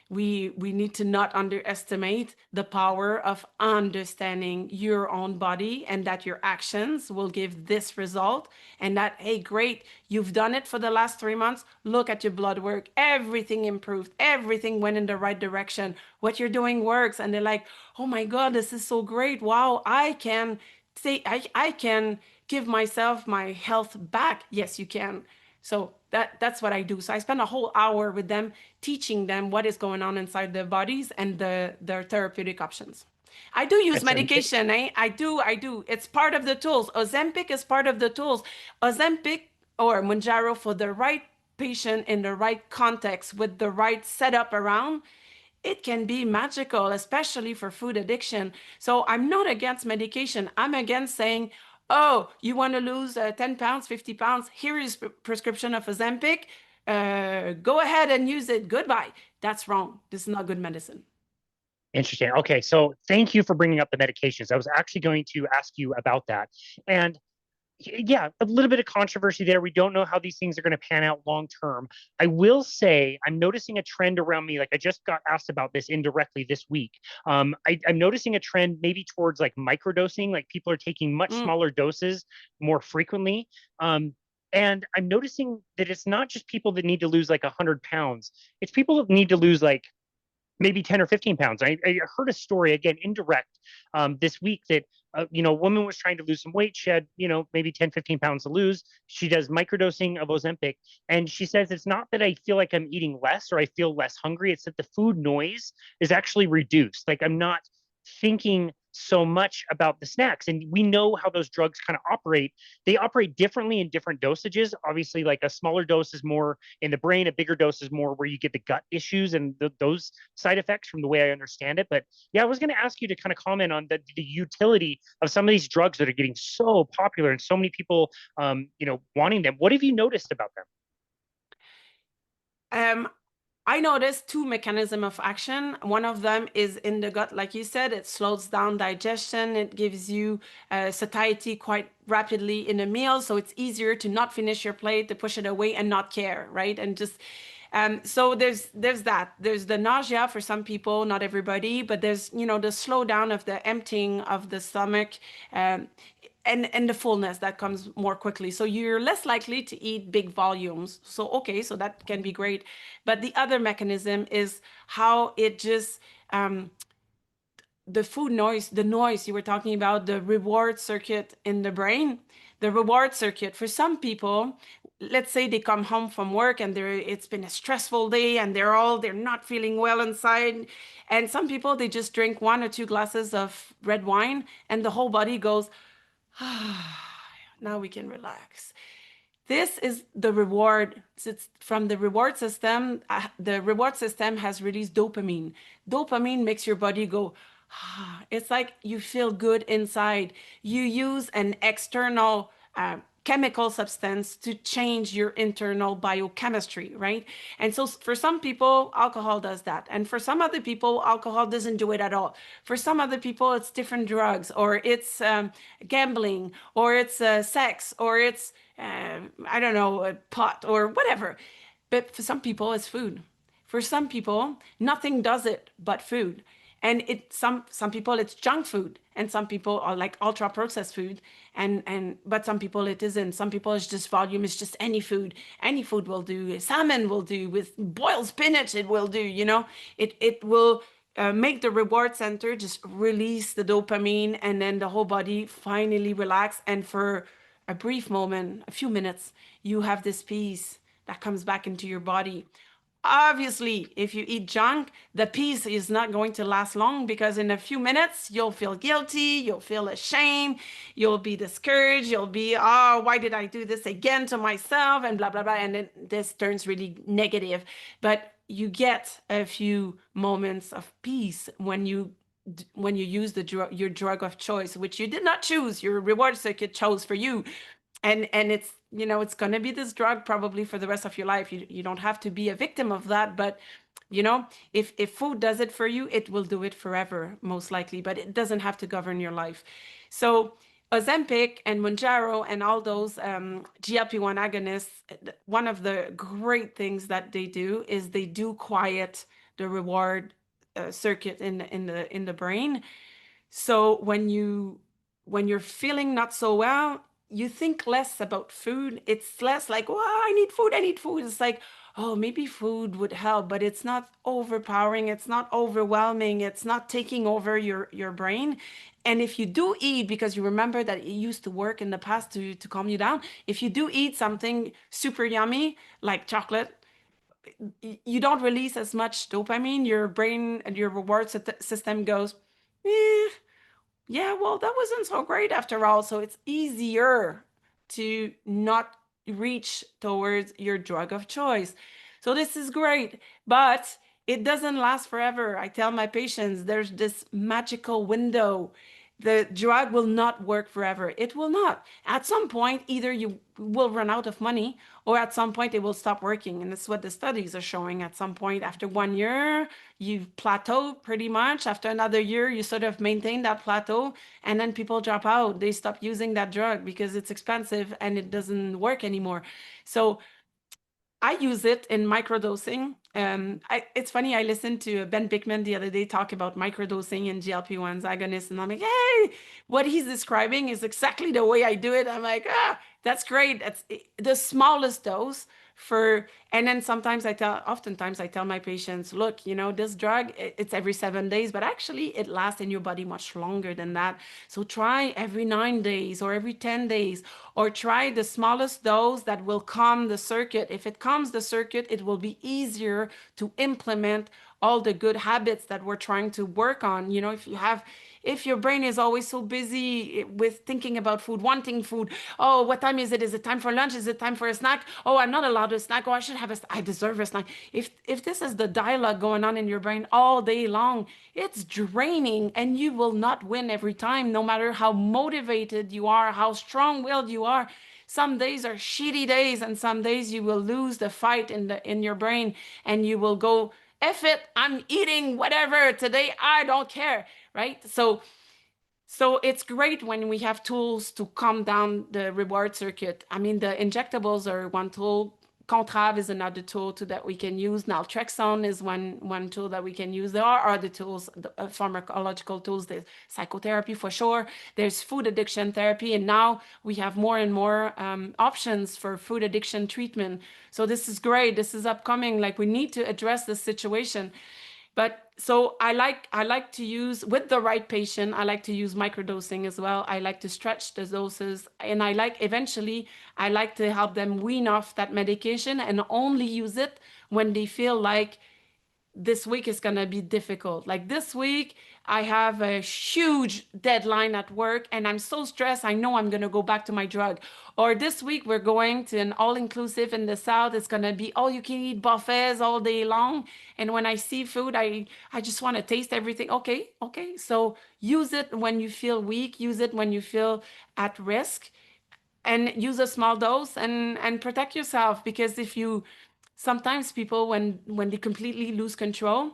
S2: we need to not underestimate the power of understanding your own body, and that your actions will give this result. And that, hey, great, you've done it for the last 3 months. Look at your blood work. Everything improved. Everything went in the right direction. What you're doing works. And they're like, oh my God, this is so great. Wow, I can give myself my health back. Yes, you can. So that's what I do. So I spend a whole hour with them, teaching them what is going on inside their bodies and their therapeutic options. I do use medication, I do. It's part of the tools. Ozempic is part of the tools. Ozempic or Mounjaro for the right patient in the right context with the right setup around, it can be magical, especially for food addiction. So I'm not against medication. I'm against saying, oh, you want to lose 10 pounds, 50 pounds? Here is prescription of Ozempic. Go ahead and use it. Goodbye. That's wrong. This is not good medicine.
S1: Interesting. Okay, so thank you for bringing up the medications. I was actually going to ask you about that. And Yeah, a little bit of controversy there. We don't know how these things are going to pan out long term. I will say I'm noticing a trend around me. Like I just got asked about this indirectly this week. I'm noticing a trend maybe towards like microdosing, like people are taking much
S2: Mm.
S1: smaller doses more frequently. And I'm noticing that it's not just people that need to lose like 100 pounds, it's people that need to lose like maybe 10 or 15 pounds. I heard a story, again, indirect, this week that, a woman was trying to lose some weight. She had, maybe 10, 15 pounds to lose. She does microdosing of Ozempic. And she says, it's not that I feel like I'm eating less or I feel less hungry. It's that the food noise is actually reduced. Like I'm not thinking so much about the snacks. And we know how those drugs kind of operate. They operate differently in different dosages. Obviously, like a smaller dose is more in the brain, a bigger dose is more where you get the gut issues and those side effects from the way I understand it. But yeah, I was going to ask you to kind of comment on the utility of some of these drugs that are getting so popular and so many people, wanting them. What have you noticed about them?
S2: Um, I noticed two mechanisms of action. One of them is in the gut, like you said, it slows down digestion. It gives you satiety quite rapidly in a meal. So it's easier to not finish your plate, to push it away and not care, right? And just so there's that. There's the nausea for some people, not everybody, but there's the slowdown of the emptying of the stomach. Um, and the fullness that comes more quickly. So you're less likely to eat big volumes. So, okay, so that can be great. But the other mechanism is how it just, the food noise, the noise you were talking about, the reward circuit in the brain, the reward circuit for some people, let's say they come home from work and it's been a stressful day and they're not feeling well inside. And some people, they just drink 1 or 2 glasses of red wine and the whole body goes, now we can relax. This is the reward. It's from the reward system. The reward system has released dopamine. Dopamine makes your body go, it's like you feel good inside. You use an external chemical substance to change your internal biochemistry, right? And so for some people, alcohol does that. And for some other people, alcohol doesn't do it at all. For some other people, it's different drugs, or it's gambling, or it's sex, or it's, I don't know, pot, or whatever. But for some people, it's food. For some people, nothing does it but food. And some people it's junk food, and some people are like ultra processed food, and but some people it isn't. Some people it's just volume, it's just any food. Any food will do. Salmon will do, with boiled spinach it will do, It will make the reward center just release the dopamine, and then the whole body finally relax, and for a brief moment, a few minutes, you have this peace that comes back into your body. Obviously, if you eat junk, the peace is not going to last long, because in a few minutes, you'll feel guilty, you'll feel ashamed, you'll be discouraged, you'll be, oh, why did I do this again to myself? And blah, blah, blah. And then this turns really negative. But you get a few moments of peace when you use your drug of choice, which you did not choose, your reward circuit chose for you. And it's going to be this drug probably for the rest of your life. You don't have to be a victim of that, but if food does it for you, it will do it forever, most likely, but it doesn't have to govern your life. So Ozempic and Mounjaro and all those GLP-1 agonists, one of the great things that they do is they do quiet the reward circuit in the brain. So when you're feeling not so well, you think less about food. It's less like, well, I need food, I need food. It's like, oh, maybe food would help, but it's not overpowering, it's not overwhelming, it's not taking over your brain. And if you do eat, because you remember that it used to work in the past to calm you down, if you do eat something super yummy, like chocolate, you don't release as much dopamine. Your brain and your reward system goes, eh, yeah, well, that wasn't so great after all. So it's easier to not reach towards your drug of choice. So this is great, but it doesn't last forever. I tell my patients there's this magical window. the drug will not work forever. It will not. At some point, either you will run out of money, or at some point it will stop working. And that's what the studies are showing. At some point, after 1 year, you plateau pretty much. After another year, you sort of maintain that plateau, and then people drop out. They stop using that drug because it's expensive and it doesn't work anymore. So I use it in microdosing. It's funny, I listened to Ben Bickman the other day talk about microdosing and GLP-1s agonists, and I'm like, hey, what he's describing is exactly the way I do it. I'm like, that's great. That's the smallest dose for, and then oftentimes I tell my patients, look, this drug, it's every 7 days, but actually it lasts in your body much longer than that. So try every 9 days or every 10 days, or try the smallest dose that will calm the circuit. If it calms the circuit, it will be easier to implement all the good habits that we're trying to work on. If your brain is always so busy with thinking about food, wanting food, oh, what time is it? Is it time for lunch? Is it time for a snack? Oh, I'm not allowed to snack. Oh, I deserve a snack. If this is the dialogue going on in your brain all day long, it's draining, and you will not win every time, no matter how motivated you are, how strong-willed you are. Some days are shitty days, and some days you will lose the fight in your brain, and you will go, F it, I'm eating whatever today, I don't care, right? So it's great when we have tools to calm down the reward circuit. I mean, the injectables are one tool. Contrave is another tool that we can use. Naltrexone is one tool that we can use. There are other tools, pharmacological tools. There's psychotherapy for sure. There's food addiction therapy. And now we have more and more options for food addiction treatment. So this is great. This is upcoming. Like, we need to address this situation. But so I like to use, with the right patient, I like to use microdosing as well. I like to stretch the doses, and eventually I like to help them wean off that medication and only use it when they feel like this week is going to be difficult. Like this week, I have a huge deadline at work and I'm so stressed, I know I'm going to go back to my drug. Or this week, we're going to an all-inclusive in the South. It's going to be all-you-can-eat buffets all day long. And when I see food, I just want to taste everything. Okay. So use it when you feel weak. Use it when you feel at risk. And use a small dose and protect yourself. Because sometimes people, when they completely lose control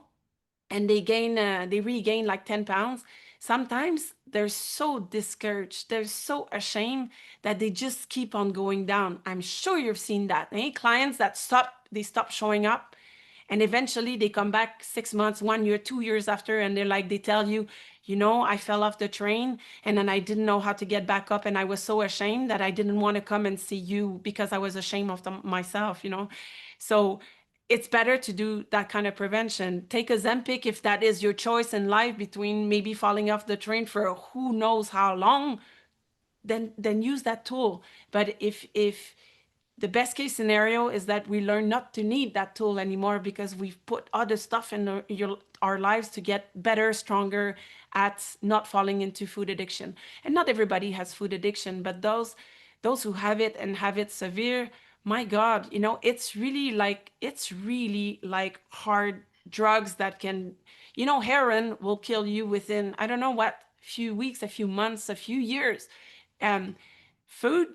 S2: and they regain like 10 pounds, sometimes they're so discouraged, they're so ashamed that they just keep on going down. I'm sure you've seen that. Clients that stop showing up, and eventually they come back 6 months, 1 year, 2 years after, and they tell you, I fell off the train and then I didn't know how to get back up. And I was so ashamed that I didn't want to come and see you because I was ashamed of myself. So it's better to do that kind of prevention. Take Ozempic if that is your choice in life, between maybe falling off the train for who knows how long, then use that tool. But if the best case scenario is that we learn not to need that tool anymore because we've put other stuff in our lives to get better, stronger at not falling into food addiction. And not everybody has food addiction, but those who have it and have it severe, my God, it's really like hard drugs that can, heroin will kill you within, I don't know what, few weeks, a few months, a few years. Food,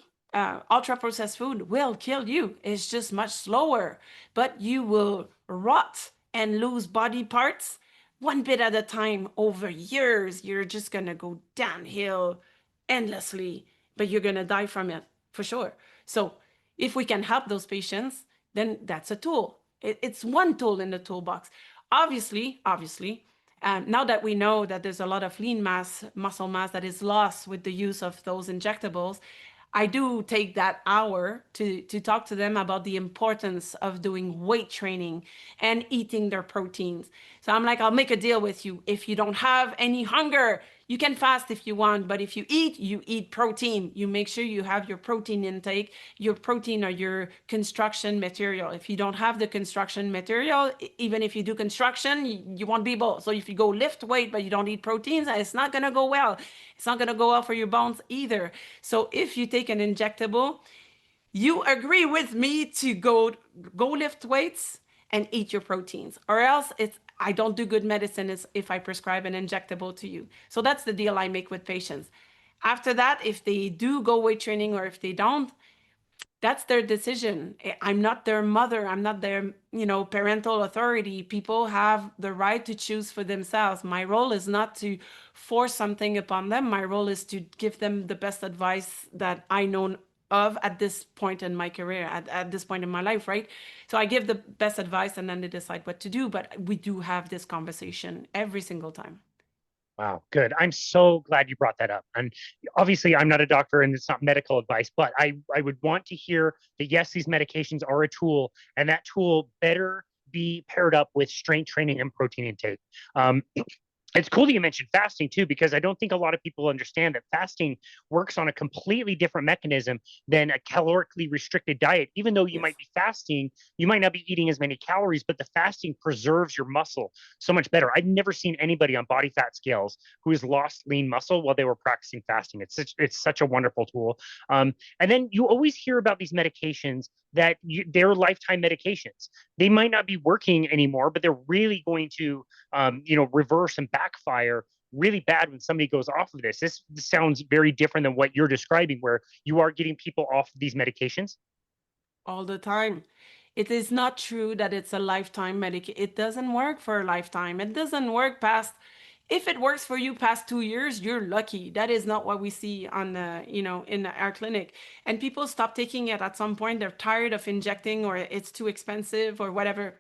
S2: ultra processed food will kill you. It's just much slower, but you will rot and lose body parts one bit at a time over years. You're just going to go downhill endlessly, but you're going to die from it for sure. So if we can help those patients, then that's a tool. It's one tool in the toolbox. Obviously, now that we know that there's a lot of lean mass, muscle mass that is lost with the use of those injectables, I do take that hour to talk to them about the importance of doing weight training and eating their proteins. So I'm like, I'll make a deal with you. If you don't have any hunger, you can fast if you want, but if you eat protein. You make sure you have your protein intake, your protein or your construction material. If you don't have the construction material, even if you do construction, you won't be able. So if you go lift weight, but you don't eat proteins, it's not going to go well. It's not going to go well for your bones either. So if you take an injectable, you agree with me to go lift weights and eat your proteins, or else I don't do good medicine if I prescribe an injectable to you. So that's the deal I make with patients. After that, if they do go weight training or if they don't, that's their decision. I'm not their mother. I'm not their, parental authority. People have the right to choose for themselves. My role is not to force something upon them. My role is to give them the best advice that I know of at this point in my career, at this point in my life, right? So I give the best advice and then they decide what to do. But we do have this conversation every single time.
S1: Wow, good. I'm so glad you brought that up. And obviously, I'm not a doctor and it's not medical advice, but I would want to hear that yes, these medications are a tool, and that tool better be paired up with strength training and protein intake. It's cool that you mentioned fasting too, because I don't think a lot of people understand that fasting works on a completely different mechanism than a calorically restricted diet. Even though you
S2: Yes.
S1: might be fasting, you might not be eating as many calories, but the fasting preserves your muscle so much better. I've never seen anybody on body fat scales who has lost lean muscle while they were practicing fasting. It's such a wonderful tool. And then you always hear about these medications that they're lifetime medications. They might not be working anymore, but they're really going to reverse and backfire really bad when somebody goes off of this. This sounds very different than what you're describing, where you are getting people off of these medications.
S2: All the time. It is not true that it's a lifetime medication. It doesn't work for a lifetime. It doesn't work past, if it works for you past 2 years, you're lucky. That is not what we see on the, in our clinic. And people stop taking it at some point. They're tired of injecting or it's too expensive or whatever.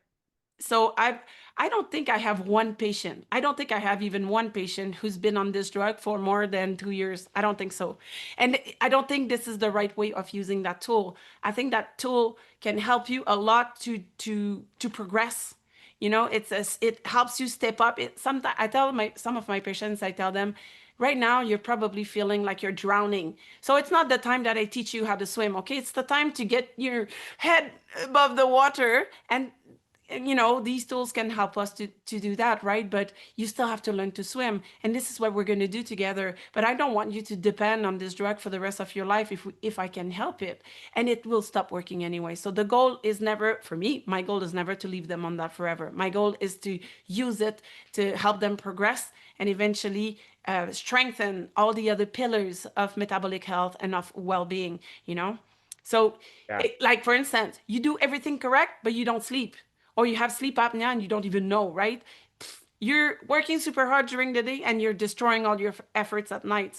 S2: So I don't think I have one patient. I don't think I have even one patient who's been on this drug for more than 2 years. I don't think so. And I don't think this is the right way of using that tool. I think that tool can help you a lot to progress. It helps you step up. Sometimes I tell some of my patients, I tell them, right now you're probably feeling like you're drowning. So it's not the time that I teach you how to swim, okay? It's the time to get your head above the water, and these tools can help us to do that, right? But you still have to learn to swim, and this is what we're going to do together. But I don't want you to depend on this drug for the rest of your life if I can help it, and it will stop working anyway. So the goal is never, for me, my goal is never to leave them on that forever. My goal is to use it to help them progress and eventually strengthen all the other pillars of metabolic health and of well-being. So,
S1: Yeah.
S2: like for instance, you do everything correct, but you don't sleep, or you have sleep apnea and you don't even know, right? You're working super hard during the day and you're destroying all your efforts at night.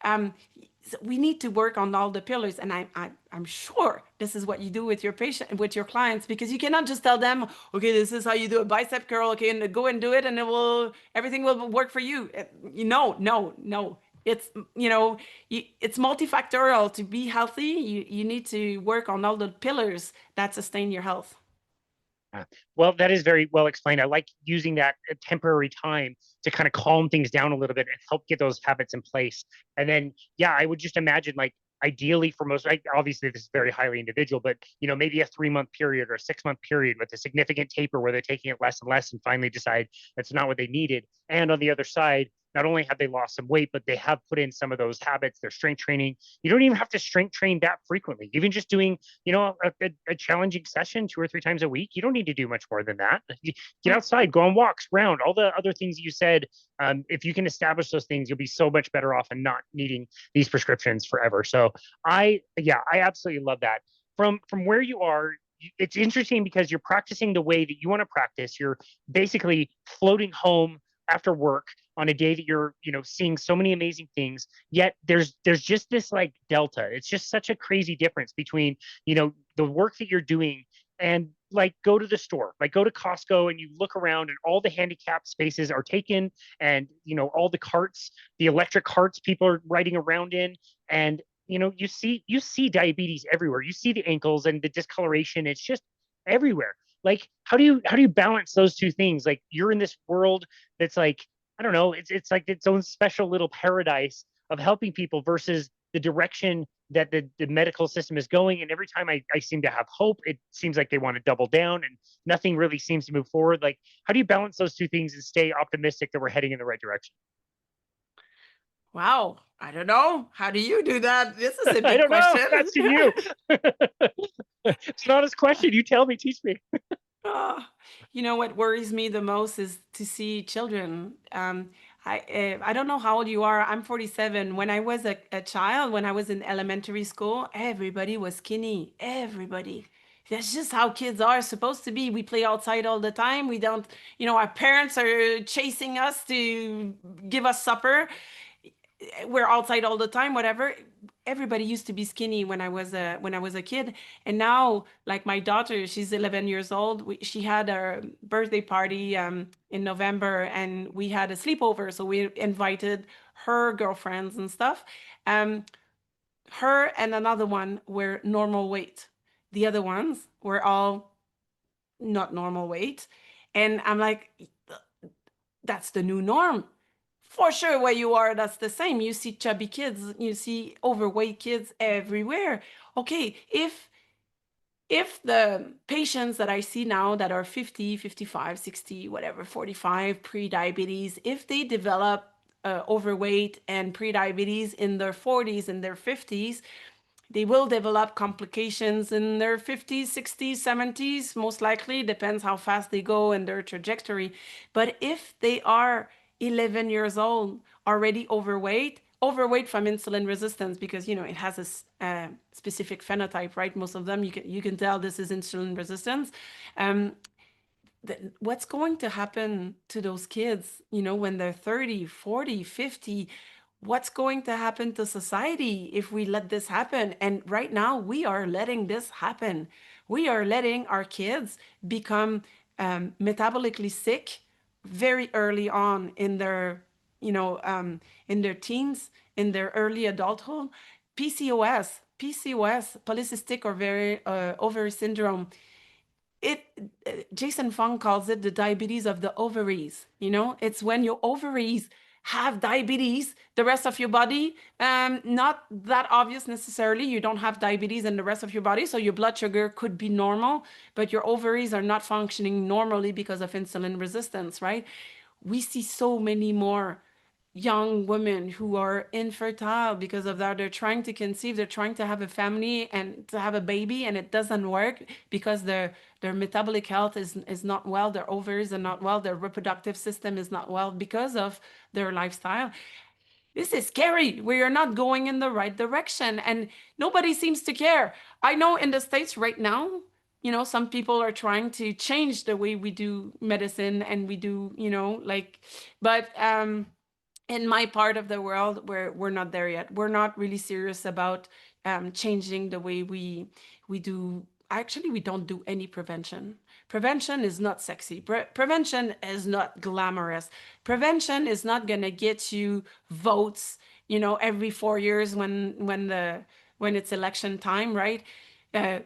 S2: Um, so we need to work on all the pillars, and I'm sure this is what you do with your patient, with your clients, because you cannot just tell them, okay, this is how you do a bicep curl, okay, and go and do it, and everything will work for you. No. It's it's multifactorial. To be healthy, you need to work on all the pillars that sustain your health.
S1: Well, that is very well explained. I like using that temporary time to kind of calm things down a little bit and help get those habits in place. And then, yeah, I would just imagine like ideally for most, obviously this is very highly individual, but maybe a 3-month period or a 6-month period with a significant taper where they're taking it less and less and finally decide that's not what they needed. And on the other side, not only have they lost some weight, but they have put in some of those habits, their strength training. You don't even have to strength train that frequently. Even just doing, a challenging session 2 or 3 times a week, you don't need to do much more than that. Get outside, go on walks, round, all the other things you said. If you can establish those things, you'll be so much better off and not needing these prescriptions forever. So I absolutely love that. From where you are, it's interesting because you're practicing the way that you want to practice. You're basically floating home after work on a day that you're seeing so many amazing things, yet there's just this like delta. It's just such a crazy difference between the work that you're doing and like go to the store, like go to Costco and you look around and all the handicapped spaces are taken, and all the carts, the electric carts people are riding around in, and you see diabetes everywhere. You see the ankles and the discoloration. It's just everywhere. Like how do you balance those two things? Like you're in this world that's like, I don't know, it's like its own special little paradise of helping people versus the direction that the medical system is going. And every time I seem to have hope, it seems like they want to double down and nothing really seems to move forward. Like, how do you balance those two things and stay optimistic that we're heading in the right direction?
S2: Wow, I don't know. How do you do that? This is a
S1: I
S2: big
S1: don't know.
S2: question.
S1: I'm asking you. It's not his question. You tell me, teach me.
S2: Oh, you know what worries me the most is to see children. I don't know how old you are. I'm 47. When I was a child, when I was in elementary school, everybody was skinny. Everybody. That's just how kids are supposed to be. We play outside all the time. We don't, our parents are chasing us to give us supper. We're outside all the time, whatever. Everybody used to be skinny when I was a kid, and now, like my daughter, she's 11 years old. She had a birthday party in November, and we had a sleepover. So we invited her girlfriends and stuff. Um, Her and another one were normal weight. The other ones were all not normal weight, and I'm like, that's the new norm. For sure, where you are, that's the same. You see chubby kids, you see overweight kids everywhere. Okay, if the patients that I see now that are 50, 55, 60, whatever, 45, pre-diabetes, if they develop overweight and pre-diabetes in their 40s and their 50s, they will develop complications in their 50s, 60s, 70s, most likely, depends how fast they go and their trajectory. But if they are 11 years old, already overweight from insulin resistance, because it has a specific phenotype, right? Most of them, you can tell this is insulin resistance. Um, what's going to happen to those kids, when they're 30, 40, 50? What's going to happen to society if we let this happen? And right now, we are letting this happen. We are letting our kids become metabolically sick very early on in their teens, in their early adulthood. PCOS, polycystic ovary syndrome, it Jason Fung calls it the diabetes of the ovaries. It's when your ovaries have diabetes, the rest of your body, not that obvious necessarily. You don't have diabetes in the rest of your body, so your blood sugar could be normal, but your ovaries are not functioning normally because of insulin resistance, right? We see so many more young women who are infertile because of that. They're trying to conceive, they're trying to have a family and to have a baby, and it doesn't work because their metabolic health is not well, their ovaries are not well, their reproductive system is not well because of their lifestyle. This is scary. We are not going in the right direction, and nobody seems to care. I know in the States right now, some people are trying to change the way we do medicine and we do, but in my part of the world, we're not there yet. We're not really serious about changing the way we do. Actually, we don't do any prevention. Prevention is not sexy. Prevention is not glamorous. Prevention is not gonna get you votes, every 4 years when it's election time, right? Uh,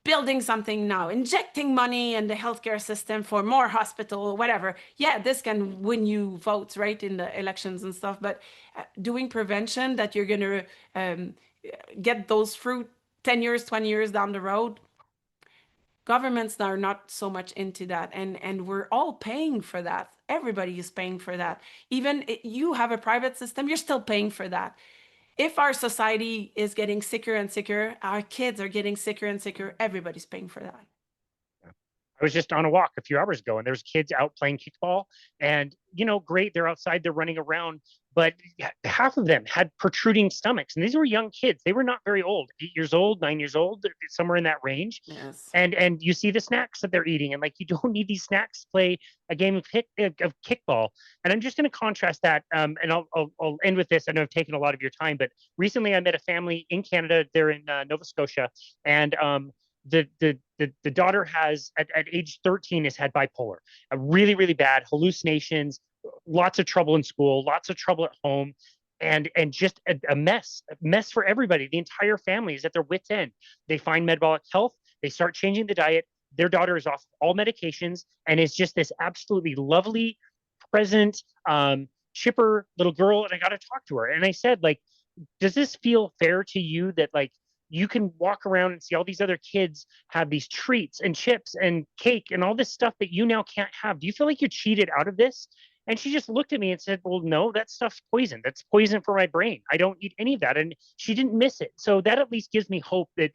S2: Building something now, injecting money in the healthcare system for more hospital, whatever. Yeah, this can win you votes, right, in the elections and stuff. But doing prevention that you're going to get those fruit 10 years, 20 years down the road, governments are not so much into that. And we're all paying for that. Everybody is paying for that. Even you have a private system, you're still paying for that. If our society is getting sicker and sicker, our kids are getting sicker and sicker, everybody's paying for that.
S1: I was just on a walk a few hours ago and there's kids out playing kickball and, great. They're outside, they're running around, but half of them had protruding stomachs. And these were young kids. They were not very old, 8 years old, 9 years old, somewhere in that range.
S2: Yes.
S1: And you see the snacks that they're eating and like, you don't need these snacks to play a game of kickball. And I'm just going to contrast that. And I'll end with this. I know I've taken a lot of your time, but recently I met a family in Canada. They're in Nova Scotia. And, the daughter has at age 13 has had bipolar, a really really bad hallucinations, lots of trouble in school, lots of trouble at home, and just a mess for everybody. The entire family is at their wits end. They find metabolic health, they start changing the diet. Their daughter is off all medications and is just this absolutely lovely, present, chipper little girl. And I got to talk to her and I said, like, does this feel fair to you that like you can walk around and see all these other kids have these treats and chips and cake and all this stuff that you now can't have? Do you feel like you're cheated out of this? And she just looked at me and said, well, no, that stuff's poison. That's poison for my brain. I don't eat any of that. And she didn't miss it. So that at least gives me hope that,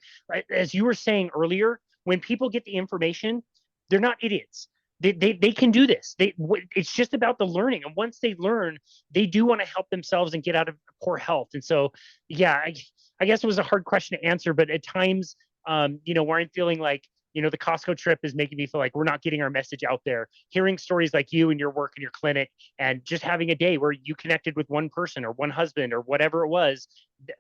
S1: as you were saying earlier, when people get the information, they're not idiots. They can do this. It's just about the learning. And once they learn, they do want to help themselves and get out of poor health. And so, yeah, I guess it was a hard question to answer, but at times, where I'm feeling like, the Costco trip is making me feel like we're not getting our message out there. Hearing stories like you and your work in your clinic, and just having a day where you connected with one person or one husband or whatever it was,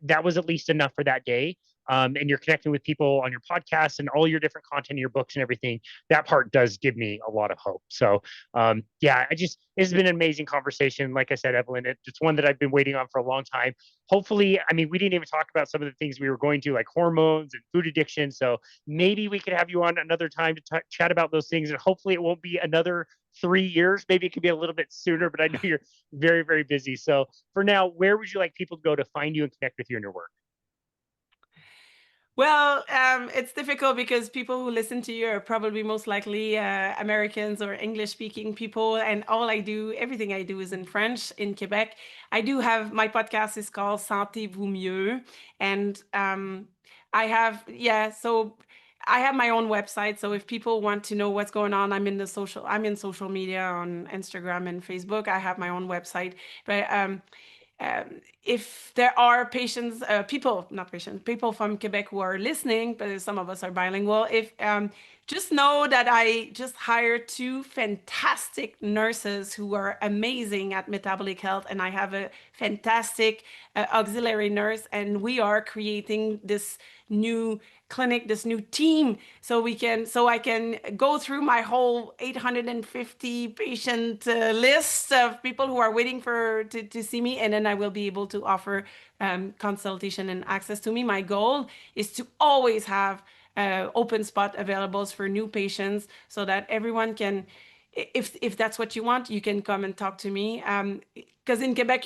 S1: that was at least enough for that day. And you're connecting with people on your podcast and all your different content in your books and everything. That part does give me a lot of hope. So it's been an amazing conversation. Like I said, Evelyne, it's one that I've been waiting on for a long time. Hopefully, I mean, we didn't even talk about some of the things we were going to, like hormones and food addiction. So maybe we could have you on another time to chat about those things. And hopefully it won't be another 3 years. Maybe it could be a little bit sooner, but I know you're very, very busy. So for now, where would you like people to go to find you and connect with you in your work?
S2: Well, it's difficult because people who listen to you are probably most likely Americans or English-speaking people, and everything I do is in French in Quebec. I do have my podcast is called Santé Vous Mieux, and so I have my own website. So if people want to know what's going on, I'm in social media on Instagram and Facebook. I have my own website, but if there are people from Quebec who are listening, but some of us are bilingual, if just know that I just hired two fantastic nurses who are amazing at metabolic health, and I have a fantastic auxiliary nurse, and we are creating this new clinic, this new team, so I can go through my whole 850 patient list of people who are waiting to see me, and then I will be able to offer consultation and access to me. My goal is to always have open spot available for new patients, so that everyone can, if that's what you want, you can come and talk to me. Because in Quebec,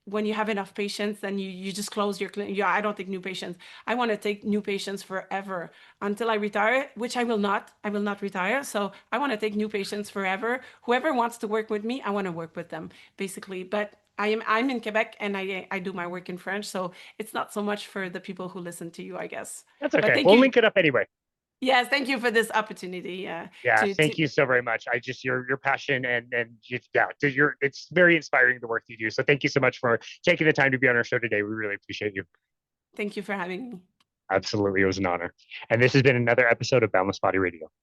S2: when you have enough patients, then you just close your clinic. Yeah, I don't take new patients. I want to take new patients forever until I retire, which I will not. I will not retire. So I want to take new patients forever. Whoever wants to work with me, I want to work with them, basically. But I'm in Quebec, and I do my work in French, so it's not so much for the people who listen to you, I guess.
S1: That's
S2: But
S1: okay.
S2: thank
S1: We'll
S2: you.
S1: link it up anyway.
S2: Yes, thank you for this opportunity.
S1: Yeah,
S2: To
S1: thank you so very much. I just your passion it's very inspiring, the work you do. So thank you so much for taking the time to be on our show today. We really appreciate you.
S2: Thank you for having me.
S1: Absolutely, it was an honor. And this has been another episode of Boundless Body Radio.